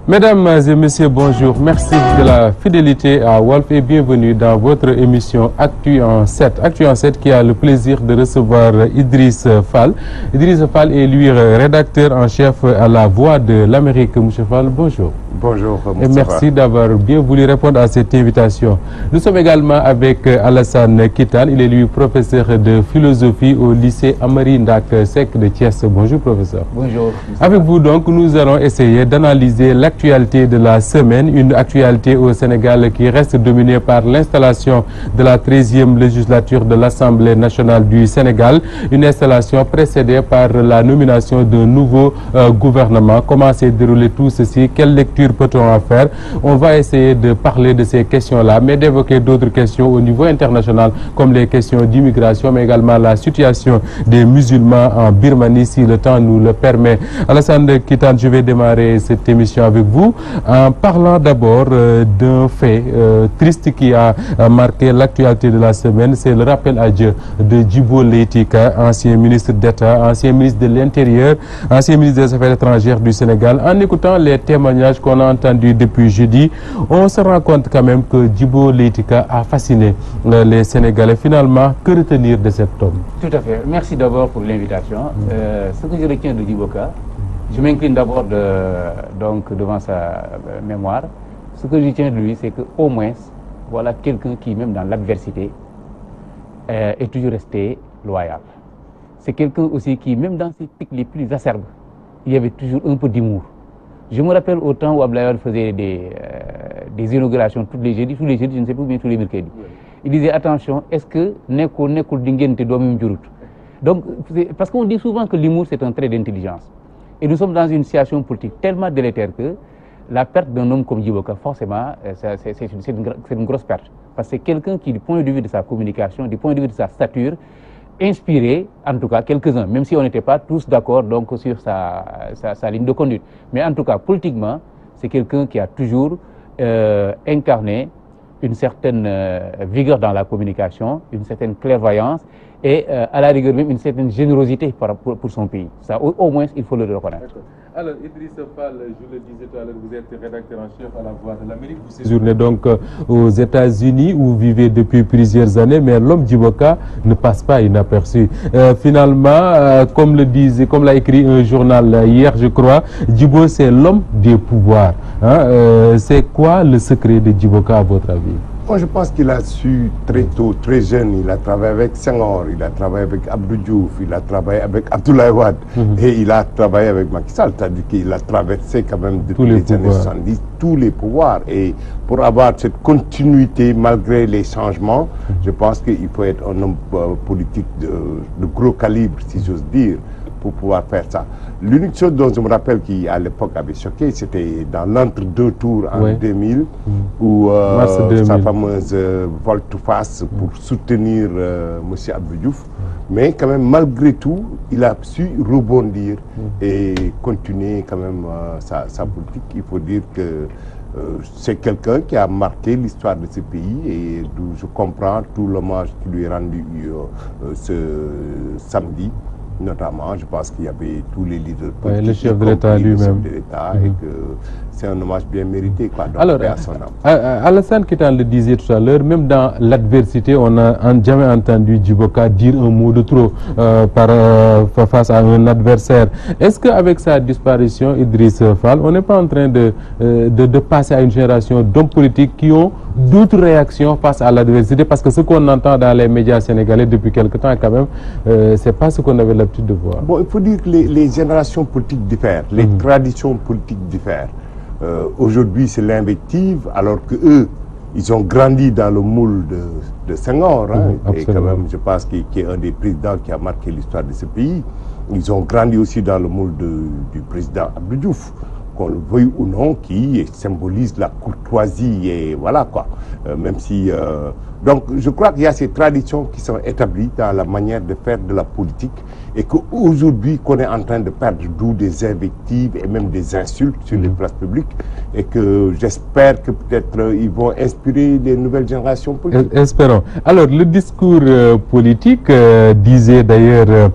Mesdames et messieurs, bonjour. Merci de la fidélité à Walf et bienvenue dans votre émission Actu en 7. Actu en 7 qui a le plaisir de recevoir Idriss Fall. Idriss Fall est lui rédacteur en chef à La Voix de l'Amérique. Monsieur Fall, bonjour. Bonjour, et merci d'avoir bien voulu répondre à cette invitation. Nous sommes également avec Alassane Kitane. Il est lui professeur de philosophie au lycée Amari Ndak Seck de Thiès. Bonjour professeur. Bonjour. Avec vous donc, nous allons essayer d'analyser l'actualité de la semaine, une actualité au Sénégal qui reste dominée par l'installation de la 13e législature de l'Assemblée nationale du Sénégal, une installation précédée par la nomination d'un nouveau gouvernement. Comment s'est déroulé tout ceci? Quelle lecture peut-on en faire? On va essayer de parler de ces questions-là, mais d'évoquer d'autres questions au niveau international, comme les questions d'immigration, mais également la situation des musulmans en Birmanie, si le temps nous le permet. Alassane Kitane, je vais démarrer cette émission avec vous en parlant d'abord d'un fait triste qui a marqué l'actualité de la semaine. C'est le rappel à Dieu de Djibo Leyti Ka, ancien ministre d'État, ancien ministre de l'Intérieur, ancien ministre des Affaires étrangères du Sénégal. En écoutant les témoignages qu'on a entendus depuis jeudi, on se rend compte quand même que Djibo Leyti Ka a fasciné les Sénégalais. Finalement, que retenir de cet homme? Tout à fait. Merci d'abord pour l'invitation. Ce que je retiens de Djibo Ka, je m'incline d'abord devant sa mémoire. Ce que je retiens de lui, c'est qu'au moins, voilà quelqu'un qui, même dans l'adversité, est toujours resté loyal. C'est quelqu'un aussi qui, même dans ses pics les plus acerbes, il y avait toujours un peu d'humour. Je me rappelle au temps où Abdoulaye Wade faisait des inaugurations tous les jeudis, je ne sais plus bien, tous les mercredis. Il disait attention, est-ce que nekul dingente domi jurut. Donc, parce qu'on dit souvent que l'humour c'est un trait d'intelligence. Et nous sommes dans une situation politique tellement délétère que la perte d'un homme comme Djibo Ka, forcément, c'est une grosse perte. Parce que c'est quelqu'un qui, du point de vue de sa communication, du point de vue de sa stature, inspiré, en tout cas quelques-uns, même si on n'était pas tous d'accord donc sur sa ligne de conduite. Mais en tout cas, politiquement, c'est quelqu'un qui a toujours incarné une certaine vigueur dans la communication, une certaine clairvoyance et à la rigueur même une certaine générosité pour son pays. Ça, au moins, il faut le reconnaître. Alors, Idriss Fall, je le disais tout à l'heure, vous êtes rédacteur en chef à La Voix de l'Amérique. Vous séjournez donc aux États-Unis où vous vivez depuis plusieurs années, mais l'homme Djibo Ka ne passe pas inaperçu. Finalement, comme l'a écrit un journal hier, je crois, Djibo c'est l'homme des pouvoirs. Hein? C'est quoi le secret de Djibo Ka à votre avis? Moi, je pense qu'il a su très tôt, très jeune, il a travaillé avec Senghor, il a travaillé avec Abdou Diouf, il a travaillé avec Abdoulaye Wade et il a travaillé avec Macky Sall, c'est-à-dire qu'il a traversé quand même depuis les années 70 tous les pouvoirs. Et pour avoir cette continuité malgré les changements, je pense qu'il faut être un homme politique de gros calibre, si j'ose dire, pour pouvoir faire ça. L'unique chose dont je me rappelle qui à l'époque avait choqué, c'était dans l'entre-deux tours en 2000, où sa fameuse volte-face pour soutenir M. Abdou Diouf. Mais quand même, malgré tout, il a su rebondir et continuer quand même sa politique. Il faut dire que c'est quelqu'un qui a marqué l'histoire de ce pays et d'où je comprends tout l'hommage qui lui est rendu ce samedi. Notamment, je pense qu'il y avait tous les leaders politiques, le chef de l'État lui-même. Et que c'est un hommage bien mérité. Quoi, donc, alors, Alassane Kitane le disait tout à l'heure, même dans l'adversité, on n'a jamais entendu Djibo Ka dire un mot de trop face à un adversaire. Est-ce qu'avec sa disparition, Idriss Fall, on n'est pas en train de passer à une génération d'hommes politiques qui ont d'autres réactions face à l'adversité? Parce que ce qu'on entend dans les médias sénégalais depuis quelque temps, quand même, c'est pas ce qu'on avait l'habitude de voir. Bon, il faut dire que les générations politiques diffèrent, les traditions politiques diffèrent. Aujourd'hui, c'est l'invective, alors que eux, ils ont grandi dans le moule de Senghor. Et quand même, je pense qu'il est un des présidents qui a marqué l'histoire de ce pays. Ils ont grandi aussi dans le moule du président Abdou Diouf, qu'on le veuille ou non, qui symbolise la courtoisie et voilà quoi. Même si... donc, je crois qu'il y a ces traditions qui sont établies dans la manière de faire de la politique et qu'aujourd'hui qu'on est en train de perdre d'où des invectives et même des insultes sur les places publiques, et que j'espère que peut-être ils vont inspirer les nouvelles générations politiques. Espérons. Alors le discours politique disait d'ailleurs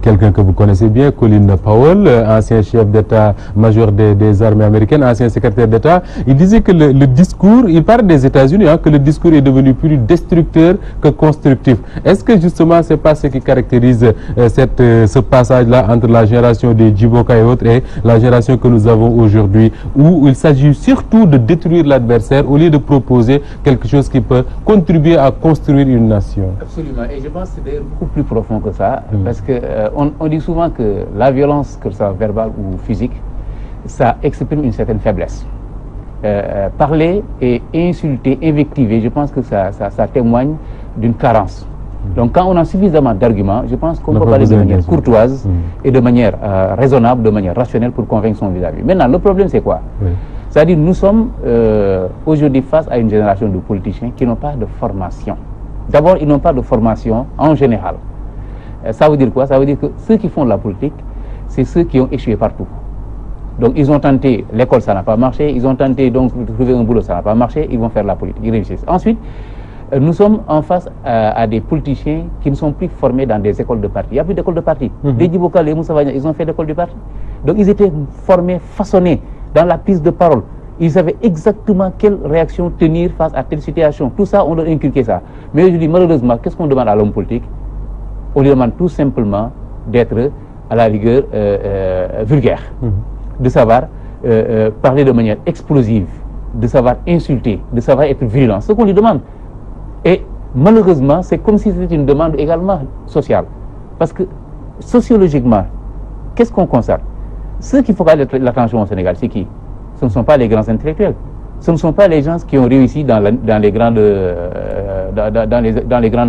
quelqu'un que vous connaissez bien, Colin Powell, ancien chef d'état-major des armées américaines, ancien secrétaire d'État. Il disait que le discours, il parle des États-Unis, que le discours est devenu plus destructeur que constructif. Est-ce que justement c'est pas ce qui caractérise ce passage-là entre la génération des Djiboka et autres et la génération que nous avons aujourd'hui, où il s'agit surtout de détruire l'adversaire au lieu de proposer quelque chose qui peut contribuer à construire une nation? Absolument, et je pense que c'est beaucoup plus profond que ça, parce que on dit souvent que la violence, que ce soit verbale ou physique, ça exprime une certaine faiblesse. Parler et insulter, invectiver, je pense que ça témoigne d'une carence. Donc quand on a suffisamment d'arguments, je pense qu'on peut parler de manière courtoise et de manière raisonnable, de manière rationnelle pour convaincre son vis-à-vis. Maintenant, le problème c'est quoi? C'est-à-dire nous sommes aujourd'hui face à une génération de politiciens qui n'ont pas de formation. D'abord, ils n'ont pas de formation en général. Ça veut dire quoi? Ça veut dire que ceux qui font de la politique, c'est ceux qui ont échoué partout. Donc ils ont tenté, l'école ça n'a pas marché, ils ont tenté donc de trouver un boulot, ça n'a pas marché, ils vont faire la politique, ils réussissent. Ensuite, nous sommes en face à des politiciens qui ne sont plus formés dans des écoles de parti. Il n'y a plus d'école de parti. Les Djiboka, les Moussa Wagna, ils ont fait l'école de parti. Donc ils étaient formés, façonnés dans la prise de parole. Ils savaient exactement quelle réaction tenir face à telle situation. Tout ça, on leur inculquait ça. Mais je dis malheureusement, qu'est-ce qu'on demande à l'homme politique? On lui demande tout simplement d'être à la rigueur vulgaire, de savoir parler de manière explosive, de savoir insulter, de savoir être virulent. Ce qu'on lui demande. Et malheureusement, c'est comme si c'était une demande également sociale. Parce que sociologiquement, qu'est-ce qu'on constate? Ceux qui font l'attention au Sénégal, c'est qui? Ce ne sont pas les grands intellectuels. Ce ne sont pas les gens qui ont réussi dans les grandes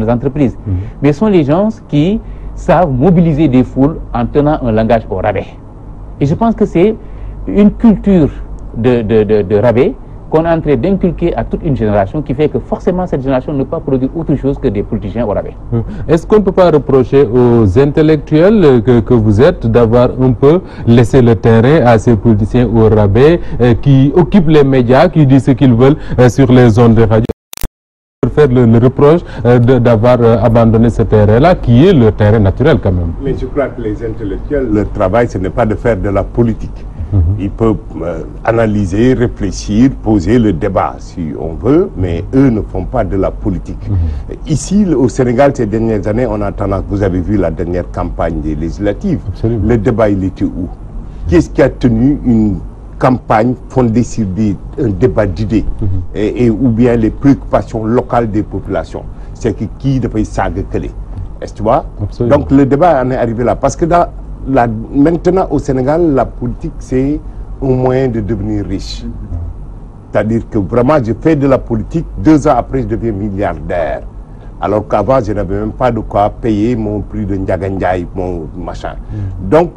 entreprises. Mais ce sont les gens qui savent mobiliser des foules en tenant un langage au rabais. Et je pense que c'est une culture de rabais qu'on est en train d'inculquer à toute une génération qui fait que forcément cette génération ne peut pas produire autre chose que des politiciens au rabais. Est-ce qu'on ne peut pas reprocher aux intellectuels que vous êtes d'avoir un peu laissé le terrain à ces politiciens au rabais qui occupent les médias, qui disent ce qu'ils veulent sur les ondes de radio? Faire le reproche d'avoir abandonné ce terrain-là, qui est le terrain naturel quand même. Mais je crois que les intellectuels, leur travail, ce n'est pas de faire de la politique. Ils peuvent analyser, réfléchir, poser le débat si on veut, mais eux ne font pas de la politique. Ici, au Sénégal, ces dernières années, on a tendance, vous avez vu la dernière campagne des législatives. Absolument. Le débat, il était où? Qu'est-ce qui a tenu une campagne fondée sur un débat d'idées et ou bien les préoccupations locales des populations? C'est que qui devait s'agréer? Est-ce que tu vois? Absolument. Donc le débat en est arrivé là. Parce que maintenant au Sénégal, la politique c'est un moyen de devenir riche. C'est-à-dire que vraiment je fais de la politique, 2 ans après je deviens milliardaire. Alors qu'avant je n'avais même pas de quoi payer mon prix de Ndiaga Ndiaye, mon machin. Donc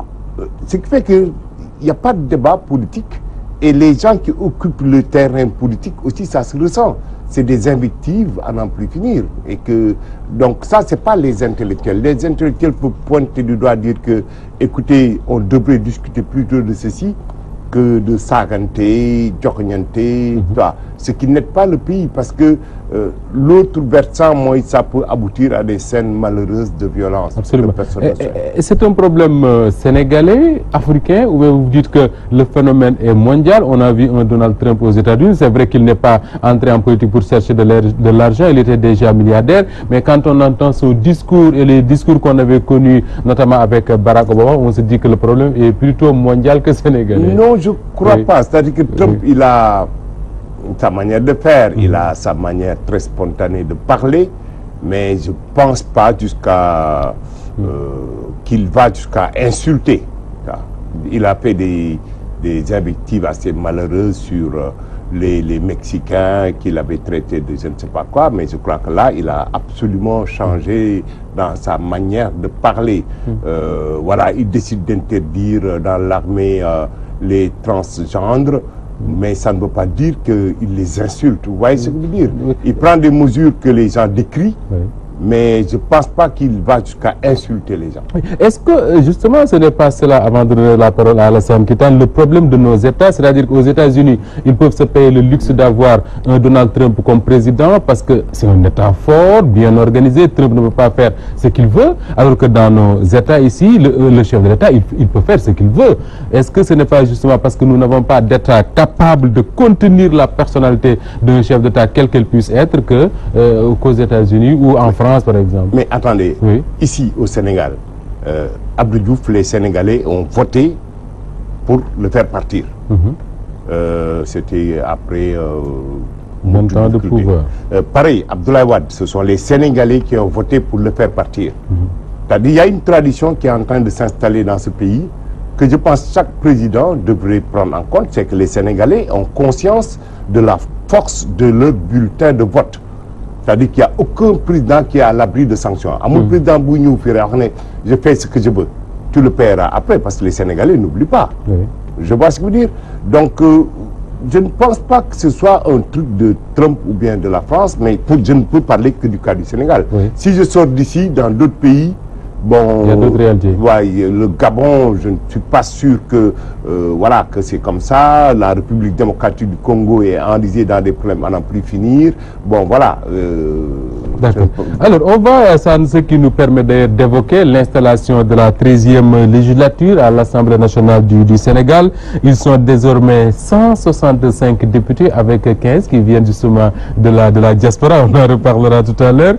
ce qui fait que il n'y a pas de débat politique et les gens qui occupent le terrain politique aussi, ça se ressent. C'est des invectives à n'en plus finir. Et que, donc ça, c'est pas les intellectuels. Les intellectuels peuvent pointer du doigt, dire que, écoutez, on devrait discuter plutôt de ceci que de s'aganter, djoknianter, ce qui n'aide pas le pays parce que l'autre versant, moi, ça peut aboutir à des scènes malheureuses de violence. Absolument. C'est un problème sénégalais, africain, ou vous dites que le phénomène est mondial? On a vu un Donald Trump aux États-Unis. C'est vrai qu'il n'est pas entré en politique pour chercher de l'argent, il était déjà milliardaire. Mais quand on entend ce discours et les discours qu'on avait connus, notamment avec Barack Obama, on se dit que le problème est plutôt mondial que sénégalais. Non, je ne crois pas. C'est-à-dire que Trump, il a sa manière de faire, il a sa manière très spontanée de parler, mais je ne pense pas jusqu'à qu'il va jusqu'à insulter. Il a fait des invectives assez malheureuses sur les Mexicains qu'il avait traités de je ne sais pas quoi, mais je crois que là, il a absolument changé dans sa manière de parler. Voilà, il décide d'interdire dans l'armée les transgendres, mais ça ne veut pas dire qu'il les insulte. Vous voyez ce que je veux dire? Il prend des mesures que les gens décrient, mais je ne pense pas qu'il va jusqu'à insulter les gens. Est-ce que justement ce n'est pas cela, avant de donner la parole à Alassane Keita, le problème de nos États, c'est-à-dire qu'aux États-Unis, ils peuvent se payer le luxe d'avoir un Donald Trump comme président parce que c'est un État fort, bien organisé, Trump ne peut pas faire ce qu'il veut, alors que dans nos États ici, le chef de l'État, il peut faire ce qu'il veut. Est-ce que ce n'est pas justement parce que nous n'avons pas d'État capable de contenir la personnalité d'un chef d'État, quelle qu'elle puisse être, qu'aux États-Unis ou en France, par exemple? Mais attendez, oui. Ici au Sénégal, Abdou Diouf, les Sénégalais ont voté pour le faire partir. C'était après 20 ans de pouvoir. Pareil, Abdoulaye Wade, ce sont les Sénégalais qui ont voté pour le faire partir. C'est-à-dire, il y a une tradition qui est en train de s'installer dans ce pays, que je pense que chaque président devrait prendre en compte, c'est que les Sénégalais ont conscience de la force de leur bulletin de vote. C'est-à-dire qu'il n'y a aucun président qui est à l'abri de sanctions. À mon président Bougnou, je fais ce que je veux. Tu le paieras après, parce que les Sénégalais n'oublient pas. Oui. Je vois ce que je veux dire. Donc, je ne pense pas que ce soit un truc de Trump ou bien de la France, mais je ne peux parler que du cas du Sénégal. Oui. Si je sors d'ici, dans d'autres pays, bon, il y a d'autres réalités. Ouais, le Gabon, je ne suis pas sûr que voilà, que c'est comme ça. La République démocratique du Congo est enlisée dans des problèmes à n'en plus finir. Bon, voilà. D'accord. Alors, on va à ce qui nous permet d'évoquer l'installation de la 13e législature à l'Assemblée nationale du Sénégal. Ils sont désormais 165 députés avec 15 qui viennent justement de la diaspora. On en reparlera tout à l'heure.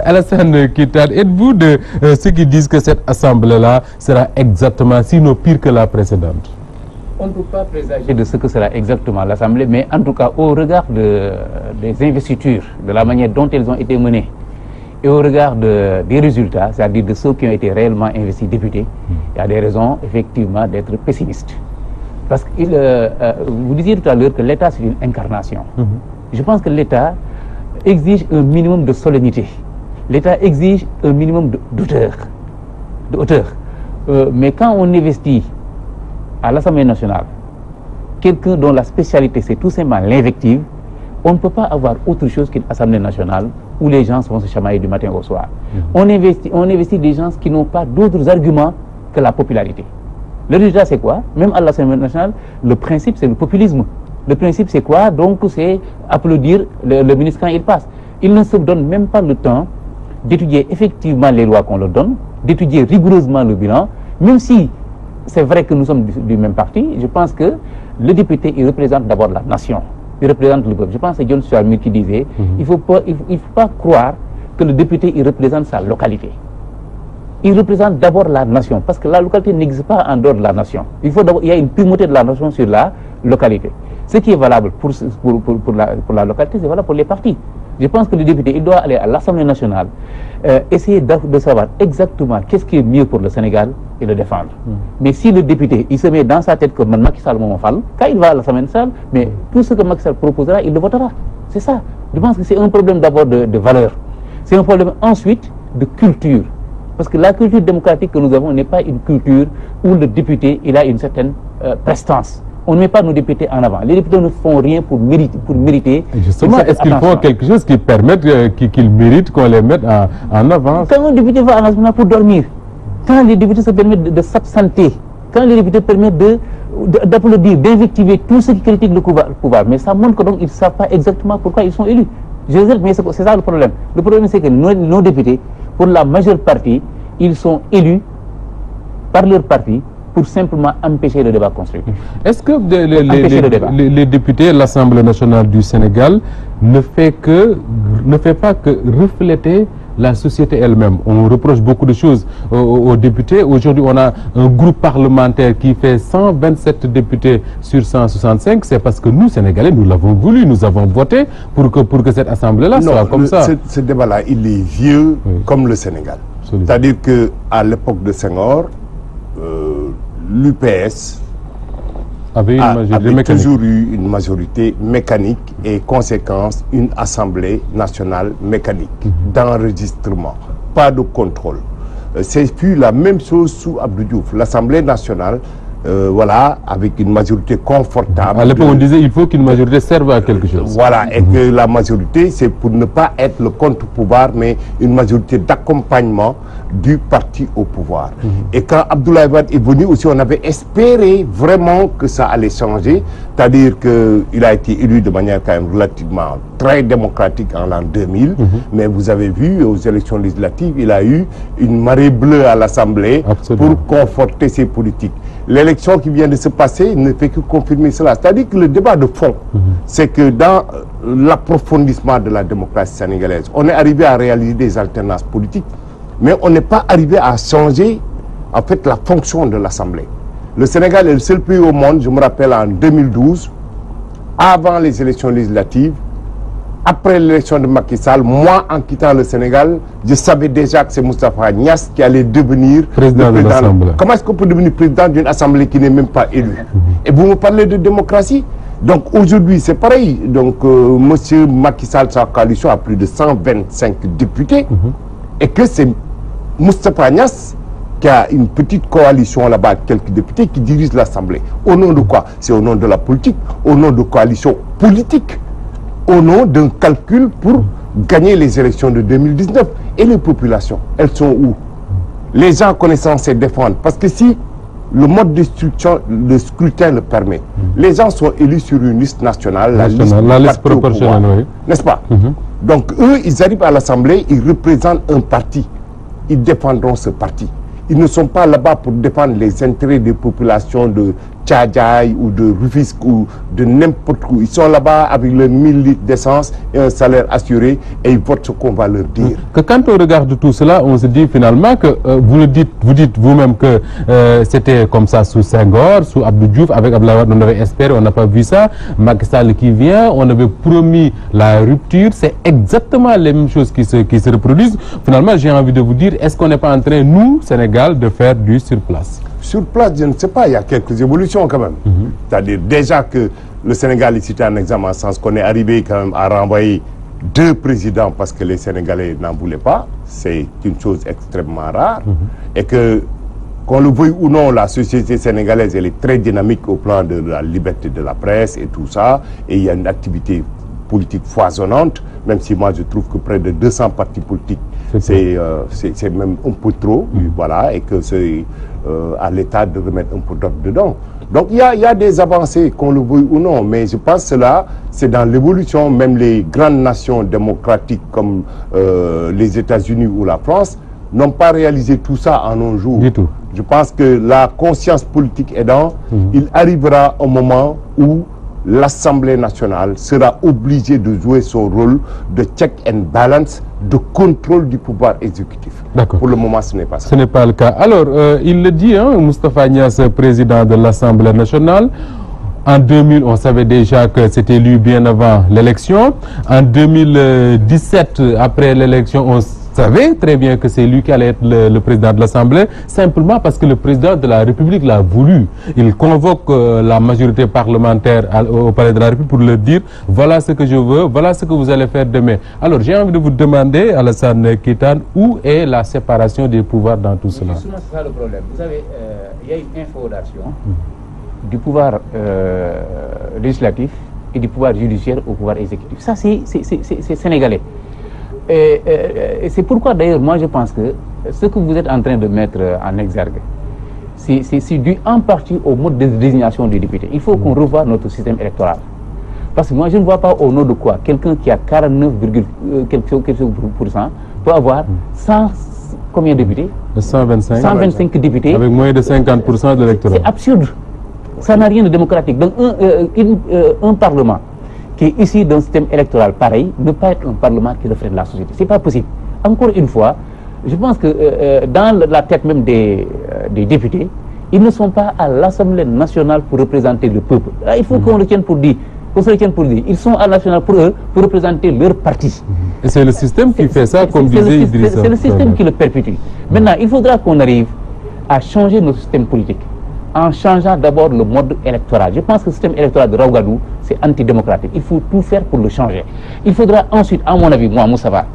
Alassane Keita, êtes-vous de ceux qui disent que cette assemblée-là sera exactement, sinon pire que la précédente? On ne peut pas présager de ce que sera exactement l'Assemblée, mais en tout cas, au regard des investitures, de la manière dont elles ont été menées, et au regard des résultats, c'est-à-dire de ceux qui ont été réellement investis députés, il y a des raisons, effectivement, d'être pessimiste. Parce que vous disiez tout à l'heure que l'État, c'est une incarnation. Je pense que l'État exige un minimum de solennité. L'État exige un minimum de hauteur. Mais quand on investit à l'Assemblée nationale quelqu'un dont la spécialité c'est tout simplement l'invective, on ne peut pas avoir autre chose qu'une Assemblée nationale où les gens vont se chamailler du matin au soir. On investit des gens qui n'ont pas d'autres arguments que la popularité. Le résultat c'est quoi? Même à l'Assemblée nationale, le principe c'est le populisme. Le principe c'est quoi? Donc c'est applaudir le ministre quand il passe. Il ne se donne même pas le temps d'étudier effectivement les lois qu'on leur donne, d'étudier rigoureusement le bilan, même si c'est vrai que nous sommes du même parti. Je pense que le député, il représente d'abord la nation, il représente le peuple. Je pense que c'est John Stuart Mill qui disait il faut pas croire que le député, il représente sa localité. Il représente d'abord la nation, parce que la localité n'existe pas en dehors de la nation. Il y a une primauté de la nation sur la localité. Ce qui est valable pour la localité, c'est valable pour les partis. Je pense que le député, il doit aller à l'Assemblée nationale, essayer de savoir exactement qu'est-ce qui est mieux pour le Sénégal et le défendre. Mais si le député, il se met dans sa tête que Macky Sall m'en fall, quand il va à l'Assemblée nationale, mais tout ce que Macky Sall proposera, il le votera. C'est ça. Je pense que c'est un problème d'abord de valeur. C'est un problème ensuite de culture. Parce que la culture démocratique que nous avons n'est pas une culture où le député, il a une certaine prestance. On ne met pas nos députés en avant. Les députés ne font rien pour mériter. Justement, est-ce qu'ils font quelque chose qui permette qu'ils méritent qu'on les mette en avant? Quand un député va à l'Assemblée pour dormir, quand les députés se permettent de s'absenter, quand les députés permettent d'applaudir, d'invectiver tout ce qui critique le pouvoir, mais ça montre que donc ils ne savent pas exactement pourquoi ils sont élus. Je veux dire, mais c'est ça le problème. Le problème, c'est que nos députés, pour la majeure partie, ils sont élus par leur parti pour simplement empêcher le débat constructif. Est-ce que les députés de l'Assemblée nationale du Sénégal ne fait pas que refléter la société elle-même? On reproche beaucoup de choses aux députés. Aujourd'hui, on a un groupe parlementaire qui fait 127 députés sur 165. C'est parce que nous, Sénégalais, nous l'avons voulu, nous avons voté pour que cette Assemblée-là soit comme ça. Ce débat-là, il est vieux comme le Sénégal. C'est-à-dire qu'à l'époque de Senghor, l'UPS avait toujours eu une majorité mécanique et conséquence une assemblée nationale mécanique d'enregistrement, pas de contrôle. C'est puis la même chose sous Abdou Diouf. L'Assemblée nationale voilà, avec une majorité confortable. À l'époque, on disait il faut qu'une majorité serve à quelque chose. Voilà, et que la majorité, c'est pour ne pas être le contre-pouvoir, mais une majorité d'accompagnement du parti au pouvoir. Et quand Abdoulaye Wade est venu aussi, on avait espéré vraiment que ça allait changer, c'est-à-dire qu'il a été élu de manière quand même relativement très démocratique en l'an 2000, mais vous avez vu, aux élections législatives, il a eu une marée bleue à l'Assemblée pour conforter ses politiques. L'élection qui vient de se passer ne fait que confirmer cela. C'est-à-dire que le débat de fond, c'est que dans l'approfondissement de la démocratie sénégalaise, on est arrivé à réaliser des alternances politiques, mais on n'est pas arrivé à changer en fait la fonction de l'Assemblée. Le Sénégal est le seul pays au monde, je me rappelle en 2012, avant les élections législatives, après l'élection de Macky Sall, moi, en quittant le Sénégal, je savais déjà que c'est Moustapha Niasse qui allait devenir président de l'Assemblée. Comment est-ce qu'on peut devenir président d'une Assemblée qui n'est même pas élue? Et vous me parlez de démocratie? Donc aujourd'hui, c'est pareil. Donc, monsieur Macky Sall, sa coalition a plus de 125 députés. Et que c'est Moustapha Niasse qui a une petite coalition là-bas, quelques députés qui dirigent l'Assemblée. Au nom de quoi? C'est au nom de la politique, au nom de coalition politique, au nom d'un calcul pour gagner les élections de 2019. Et les populations, elles sont où? Les gens connaissant et défendre. Parce que si le mode de scrutin le permet, les gens sont élus sur une liste nationale, la liste proportionnelle, oui. N'est-ce pas? Donc eux, ils arrivent à l'Assemblée, ils représentent un parti. Ils défendront ce parti. Ils ne sont pas là-bas pour défendre les intérêts des populations de Tchadjaï ou de Rufisque ou de n'importe où. Ils sont là-bas avec leurs 1000 litres d'essence et un salaire assuré et ils votent ce qu'on va leur dire. Que quand on regarde tout cela, on se dit finalement que vous dites vous-même que c'était comme ça sous Senghor, sous Abdou Diouf, avec Abdoulaye Wade, on avait espéré, on n'a pas vu ça. Macky Sall qui vient, on avait promis la rupture, c'est exactement les mêmes choses qui se reproduisent. Finalement, j'ai envie de vous dire, est-ce qu'on n'est pas en train, nous, Sénégal, de faire du surplace? Sur place, je ne sais pas, il y a quelques évolutions quand même. C'est-à-dire déjà que le Sénégal, ici, c'est un exemple en ce sens qu'on est arrivé quand même à renvoyer 2 présidents parce que les Sénégalais n'en voulaient pas. C'est une chose extrêmement rare. Et que, qu'on le veuille ou non, la société sénégalaise, elle est très dynamique au plan de la liberté de la presse et tout ça. Et il y a une activité politique foisonnante, même si moi je trouve que près de 200 partis politiques, c'est même un peu trop, voilà, et que c'est à l'État de remettre un peu d'ordre dedans. Donc il y a des avancées, qu'on le veuille ou non, mais je pense que cela, c'est dans l'évolution. Même les grandes nations démocratiques comme les États-Unis ou la France n'ont pas réalisé tout ça en un jour. Du tout. Je pense que la conscience politique aidant, il arrivera un moment où l'Assemblée nationale sera obligée de jouer son rôle de check and balance, de contrôle du pouvoir exécutif. Pour le moment, ce n'est pas ça. Ce n'est pas le cas. Alors, il le dit, hein, Moustapha Niasse, président de l'Assemblée nationale. En 2000, on savait déjà que c'était lui bien avant l'élection. En 2017, après l'élection, on savait très bien que c'est lui qui allait être le président de l'Assemblée, simplement parce que le président de la République l'a voulu. Il convoque la majorité parlementaire au palais de la République pour leur dire « Voilà ce que je veux, voilà ce que vous allez faire demain ». Alors, j'ai envie de vous demander, Alassane Keitane, où est la séparation des pouvoirs dans tout cela? Justement, c'est ça le problème. Vous savez, il y a une infodation du pouvoir législatif et du pouvoir judiciaire au pouvoir exécutif. Ça, c'est sénégalais. Et c'est pourquoi d'ailleurs moi je pense que ce que vous êtes en train de mettre en exergue, c'est dû en partie au mode de désignation des députés. Il faut qu'on revoie notre système électoral. Parce que moi je ne vois pas au nom de quoi quelqu'un qui a 49, quelque chose peut avoir 100 combien de députés? 125 députés. Avec moins de 50% de l'électorat. C'est absurde. Ça n'a rien de démocratique. Donc un parlement qui est issu d'un système électoral pareil, ne pas être un parlement qui reflète la société. C'est pas possible. Encore une fois, je pense que dans la tête même des députés, ils ne sont pas à l'Assemblée nationale pour représenter le peuple. Là, il faut qu'on le tienne pour dire. Ils sont à la nationale pour eux, pour représenter leur parti. Et c'est le système qui fait ça, comme disait Idrissa. C'est le système qui le perpétue. Maintenant, il faudra qu'on arrive à changer notre système politique, en changeant d'abord le mode électoral. Je pense que le système électoral de Ouagadougou, c'est antidémocratique. Il faut tout faire pour le changer. Il faudra ensuite, à mon avis, moi, Moussa Va,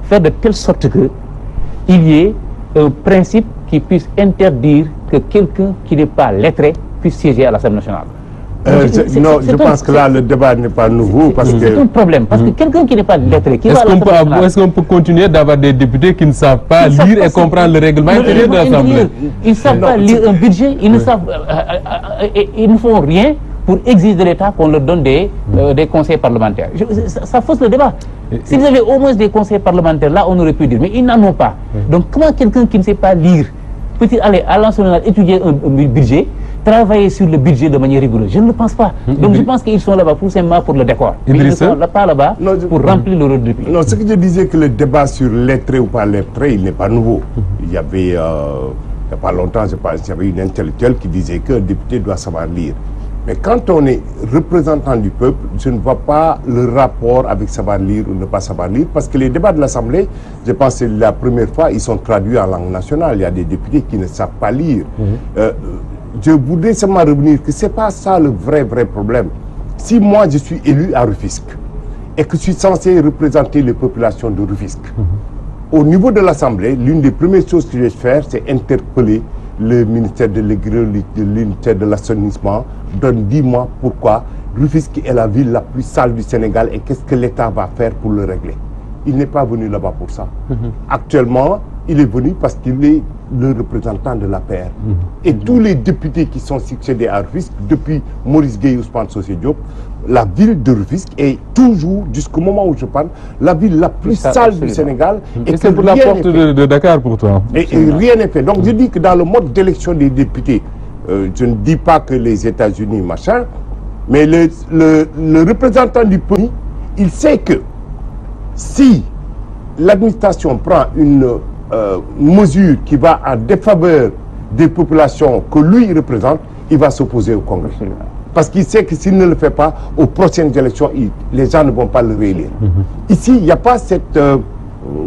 faire de telle sorte qu'il y ait un principe qui puisse interdire que quelqu'un qui n'est pas lettré puisse siéger à l'Assemblée nationale. Non, je pense que là, le débat n'est pas nouveau. C'est un problème, parce que quelqu'un qui n'est pas lettré, qui va à l'Assemblée nationale... Est-ce qu'on peut continuer d'avoir des députés qui ne savent pas lire et comprendre le règlement intérieur de l'Assemblée? Ils ne savent pas lire un budget, ils ne font rien pour exiger de l'État qu'on leur donne des conseils parlementaires. Ça fausse le débat. S'ils avaient au moins des conseils parlementaires, là, on aurait pu dire, mais ils n'en ont pas. Donc, comment quelqu'un qui ne sait pas lire peut-il aller à l'Assemblée nationale étudier un budget, travailler sur le budget de manière rigoureuse? Je ne le pense pas. Donc, je pense qu'ils sont là-bas tout simplement pour le décor. Mais ils ne sont pas là-bas pour remplir le rôle du pays. Non, ce que je disais, que le débat sur lettré ou pas lettré, il n'est pas nouveau. Il y avait, il n'y a pas longtemps, je pense, il y avait une intellectuelle qui disait qu'un député doit savoir lire. Mais quand on est représentant du peuple, je ne vois pas le rapport avec savoir lire ou ne pas savoir lire, parce que les débats de l'Assemblée, je pense que c'est la première fois, ils sont traduits en langue nationale. Il y a des députés qui ne savent pas lire. Je voudrais seulement revenir que ce n'est pas ça le vrai problème. Si moi je suis élu à Rufisque et que je suis censé représenter les populations de Rufisque, au niveau de l'Assemblée, l'une des premières choses que je vais faire, c'est interpeller le ministère de l'Agriculture, le ministère de l'Assainissement. Dis-moi pourquoi Rufisque est la ville la plus sale du Sénégal et qu'est-ce que l'État va faire pour le régler. Il n'est pas venu là-bas pour ça. Actuellement, il est venu parce qu'il est le représentant de l'APR. Et tous les députés qui sont succédés à Rufisque, depuis Maurice Gueye, Ousmane Socé Diop, la ville de Rufisque est toujours, jusqu'au moment où je parle, la ville la plus sale du Sénégal. Et c'est pour la porte de Dakar pour toi. Et rien n'est fait. Donc je dis que dans le mode d'élection des députés, je ne dis pas que les États-Unis, machin, mais le représentant du pays, il sait que si l'administration prend une mesure qui va en défaveur des populations que lui représente, il va s'opposer au Congrès. Parce qu'il sait que s'il ne le fait pas, aux prochaines élections, les gens ne vont pas le réélire. Ici, il n'y a pas cette...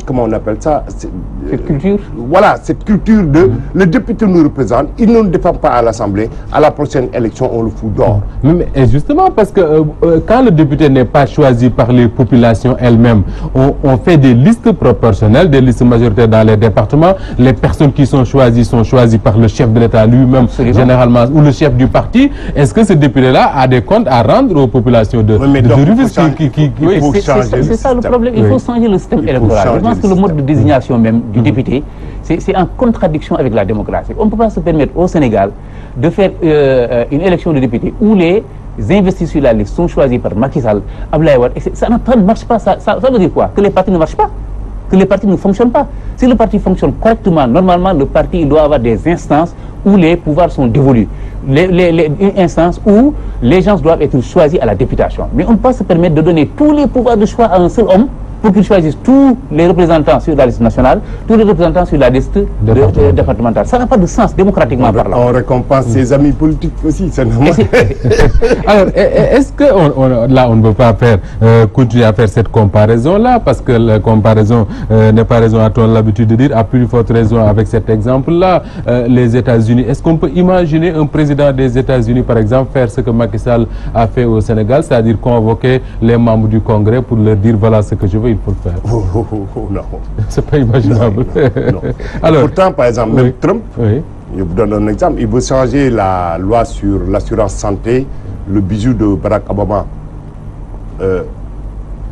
comment on appelle ça, cette culture. Voilà, cette culture de le député nous représente, il ne nous défend pas à l'Assemblée, à la prochaine élection on le fout dehors. Et justement parce que quand le député n'est pas choisi par les populations elles-mêmes, on fait des listes proportionnelles, des listes majoritaires dans les départements. Les personnes qui sont choisies par le chef de l'État lui-même généralement ou le chef du parti. Est-ce que ce député-là a des comptes à rendre aux populations de Rufisque? C'est ça le problème, il faut changer le système électoral. Je pense que le mode de désignation même du député, c'est en contradiction avec la démocratie. On ne peut pas se permettre au Sénégal de faire une élection de députés où les investisseurs sur la liste sont choisis par Macky Sall, Abdoulaye Wade. Ça ne marche pas. Ça veut dire quoi? Que les partis ne marchent pas, que les partis ne fonctionnent pas. Si le parti fonctionne correctement, normalement, le parti doit avoir des instances où les pouvoirs sont dévolus. Une instance où les gens doivent être choisis à la députation. Mais on ne peut pas se permettre de donner tous les pouvoirs de choix à un seul homme pour qu'ils choisissent tous les représentants sur la liste nationale, tous les représentants sur la liste départementale. Ça n'a pas de sens démocratiquement parlant. On récompense ses amis politiques aussi, c'est normal. Alors, est-ce que là, on ne peut pas continuer à faire cette comparaison-là, parce que la comparaison n'est pas raison, a-t-on l'habitude de dire, à plus forte raison avec cet exemple-là, les États-Unis. Est-ce qu'on peut imaginer un président des États-Unis, par exemple, faire ce que Macky Sall a fait au Sénégal, c'est-à-dire convoquer les membres du Congrès pour leur dire voilà ce que je veux, il faut le faire? Non. C'est pas imaginable. Non. Alors, pourtant, par exemple, même Trump, je vous donne un exemple, il veut changer la loi sur l'assurance santé, le bijou de Barack Obama.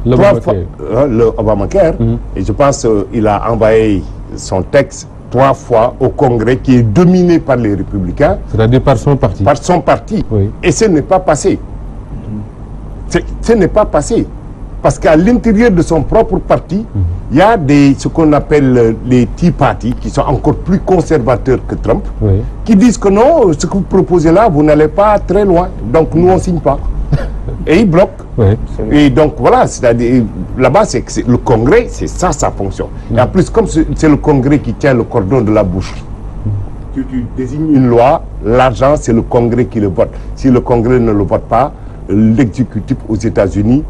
Le Obamacare. Et je pense qu'il a envoyé son texte 3 fois au Congrès qui est dominé par les républicains. C'est-à-dire par son parti. Par son parti. Oui. Et ce n'est pas passé. Ce n'est pas passé. Parce qu'à l'intérieur de son propre parti, il y a ce qu'on appelle les Tea Party, qui sont encore plus conservateurs que Trump, qui disent que non, ce que vous proposez là, vous n'allez pas très loin. Donc nous, on ne signe pas. Et ils bloquent. Et donc voilà, c'est-à-dire, là-bas, c'est le Congrès, c'est ça sa fonction. Et en plus, comme c'est le Congrès qui tient le cordon de la bouche, tu désignes une loi, l'argent, c'est le Congrès qui le vote. Si le Congrès ne le vote pas, l'exécutif aux États-Unis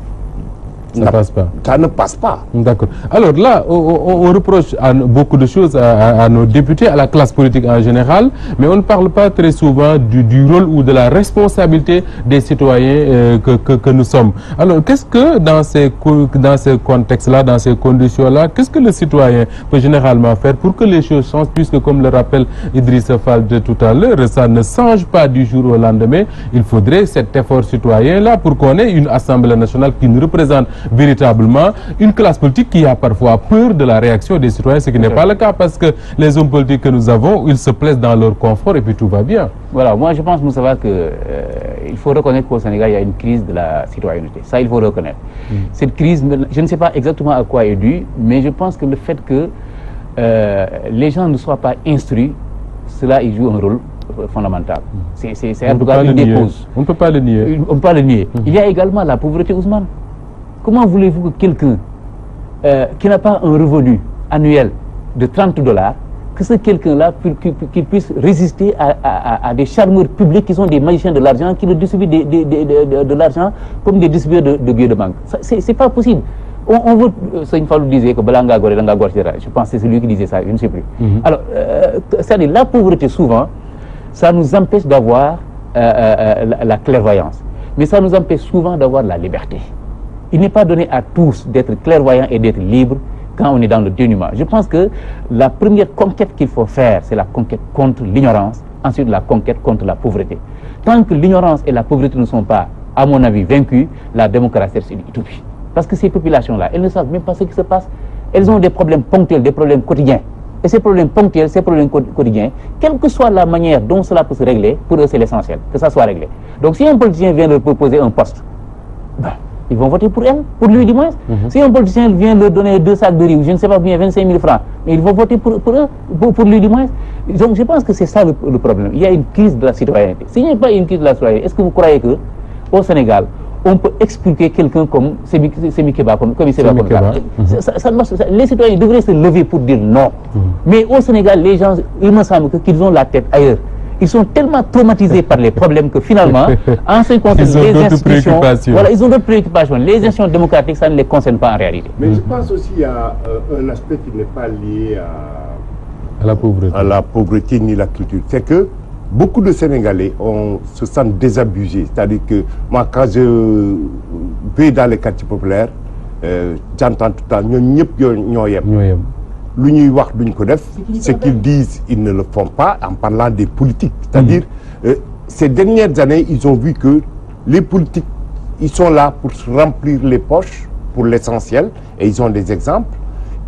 Ça ne passe pas. D'accord. Alors là, on reproche beaucoup de choses à nos députés, à la classe politique en général, mais on ne parle pas très souvent du rôle ou de la responsabilité des citoyens que nous sommes. Alors, qu'est-ce que dans ces contextes-là, dans ces conditions-là, qu'est-ce que le citoyen peut généralement faire pour que les choses changent, puisque comme le rappelle Idrissa Fall de tout à l'heure, ça ne change pas du jour au lendemain. Il faudrait cet effort citoyen-là pour qu'on ait une Assemblée nationale qui nous représente véritablement, une classe politique qui a parfois peur de la réaction des citoyens, ce qui n'est pas le cas, parce que les hommes politiques que nous avons, ils se plaisent dans leur confort et puis tout va bien. Voilà, moi je pense, Moussa, que il faut reconnaître qu'au Sénégal, il y a une crise de la citoyenneté. Ça, il faut reconnaître. Cette crise, je ne sais pas exactement à quoi elle est due, mais je pense que le fait que les gens ne soient pas instruits, cela, il joue un rôle fondamental. C'est en tout cas une des causes. On ne peut pas le nier. On ne peut pas le nier. Il y a également la pauvreté, Ousmane. Comment voulez-vous que quelqu'un qui n'a pas un revenu annuel de $30, que ce quelqu'un-là qu'il puisse résister à des charmeurs publics qui sont des magiciens de l'argent, qui le distribuent de l'argent comme des distributeurs de billets de banque. C'est pas possible. On veut, Seigne Fallou disait que Balanga Gore, je pense que c'est celui qui disait ça, je ne sais plus. Alors, c'est-à-dire la pauvreté, souvent, ça nous empêche d'avoir la clairvoyance. Mais ça nous empêche souvent d'avoir la liberté. Il n'est pas donné à tous d'être clairvoyants et d'être libres quand on est dans le dénuement. Je pense que la première conquête qu'il faut faire, c'est la conquête contre l'ignorance, ensuite la conquête contre la pauvreté. Tant que l'ignorance et la pauvreté ne sont pas, à mon avis, vaincues, la démocratie, c'est une utopie. Parce que ces populations-là, elles ne savent même pas ce qui se passe. Elles ont des problèmes ponctuels, des problèmes quotidiens. Et ces problèmes ponctuels, ces problèmes quotidiens, quelle que soit la manière dont cela peut se régler, pour eux, c'est l'essentiel, que ça soit réglé. Donc si un politicien vient leur proposer un poste, ben, ils vont voter pour elle, pour lui du moins. Si un politicien vient leur donner 2 sacs de riz, ou je ne sais pas bien, 25 000 francs, mais ils vont voter pour eux, pour lui du moins. Donc je pense que c'est ça le problème. Il y a une crise de la citoyenneté. S'il n'y a pas une crise de la citoyenneté, est-ce que vous croyez qu'au Sénégal, on peut expliquer quelqu'un comme Semi Keba, comme il s'est les citoyens devraient se lever pour dire non. Mais au Sénégal, les gens, il me semble qu'ils ont la tête ailleurs. Ils sont tellement traumatisés par les problèmes que finalement, en ce qui concerne les institutions, voilà, ils ont d'autres préoccupations. Les institutions démocratiques, ça ne les concerne pas en réalité. Mais je pense aussi qu'il y a un aspect qui n'est pas lié à la pauvreté ni la culture. C'est que beaucoup de Sénégalais se sentent désabusés. C'est-à-dire que moi, quand je vais dans les quartiers populaires, j'entends tout le temps, ñoo yem. Lu ñuy wax duñ ko def, ce qu'ils disent, ils ne le font pas en parlant des politiques. C'est-à-dire, ces dernières années, ils ont vu que les politiques, ils sont là pour se remplir les poches, pour l'essentiel, et ils ont des exemples,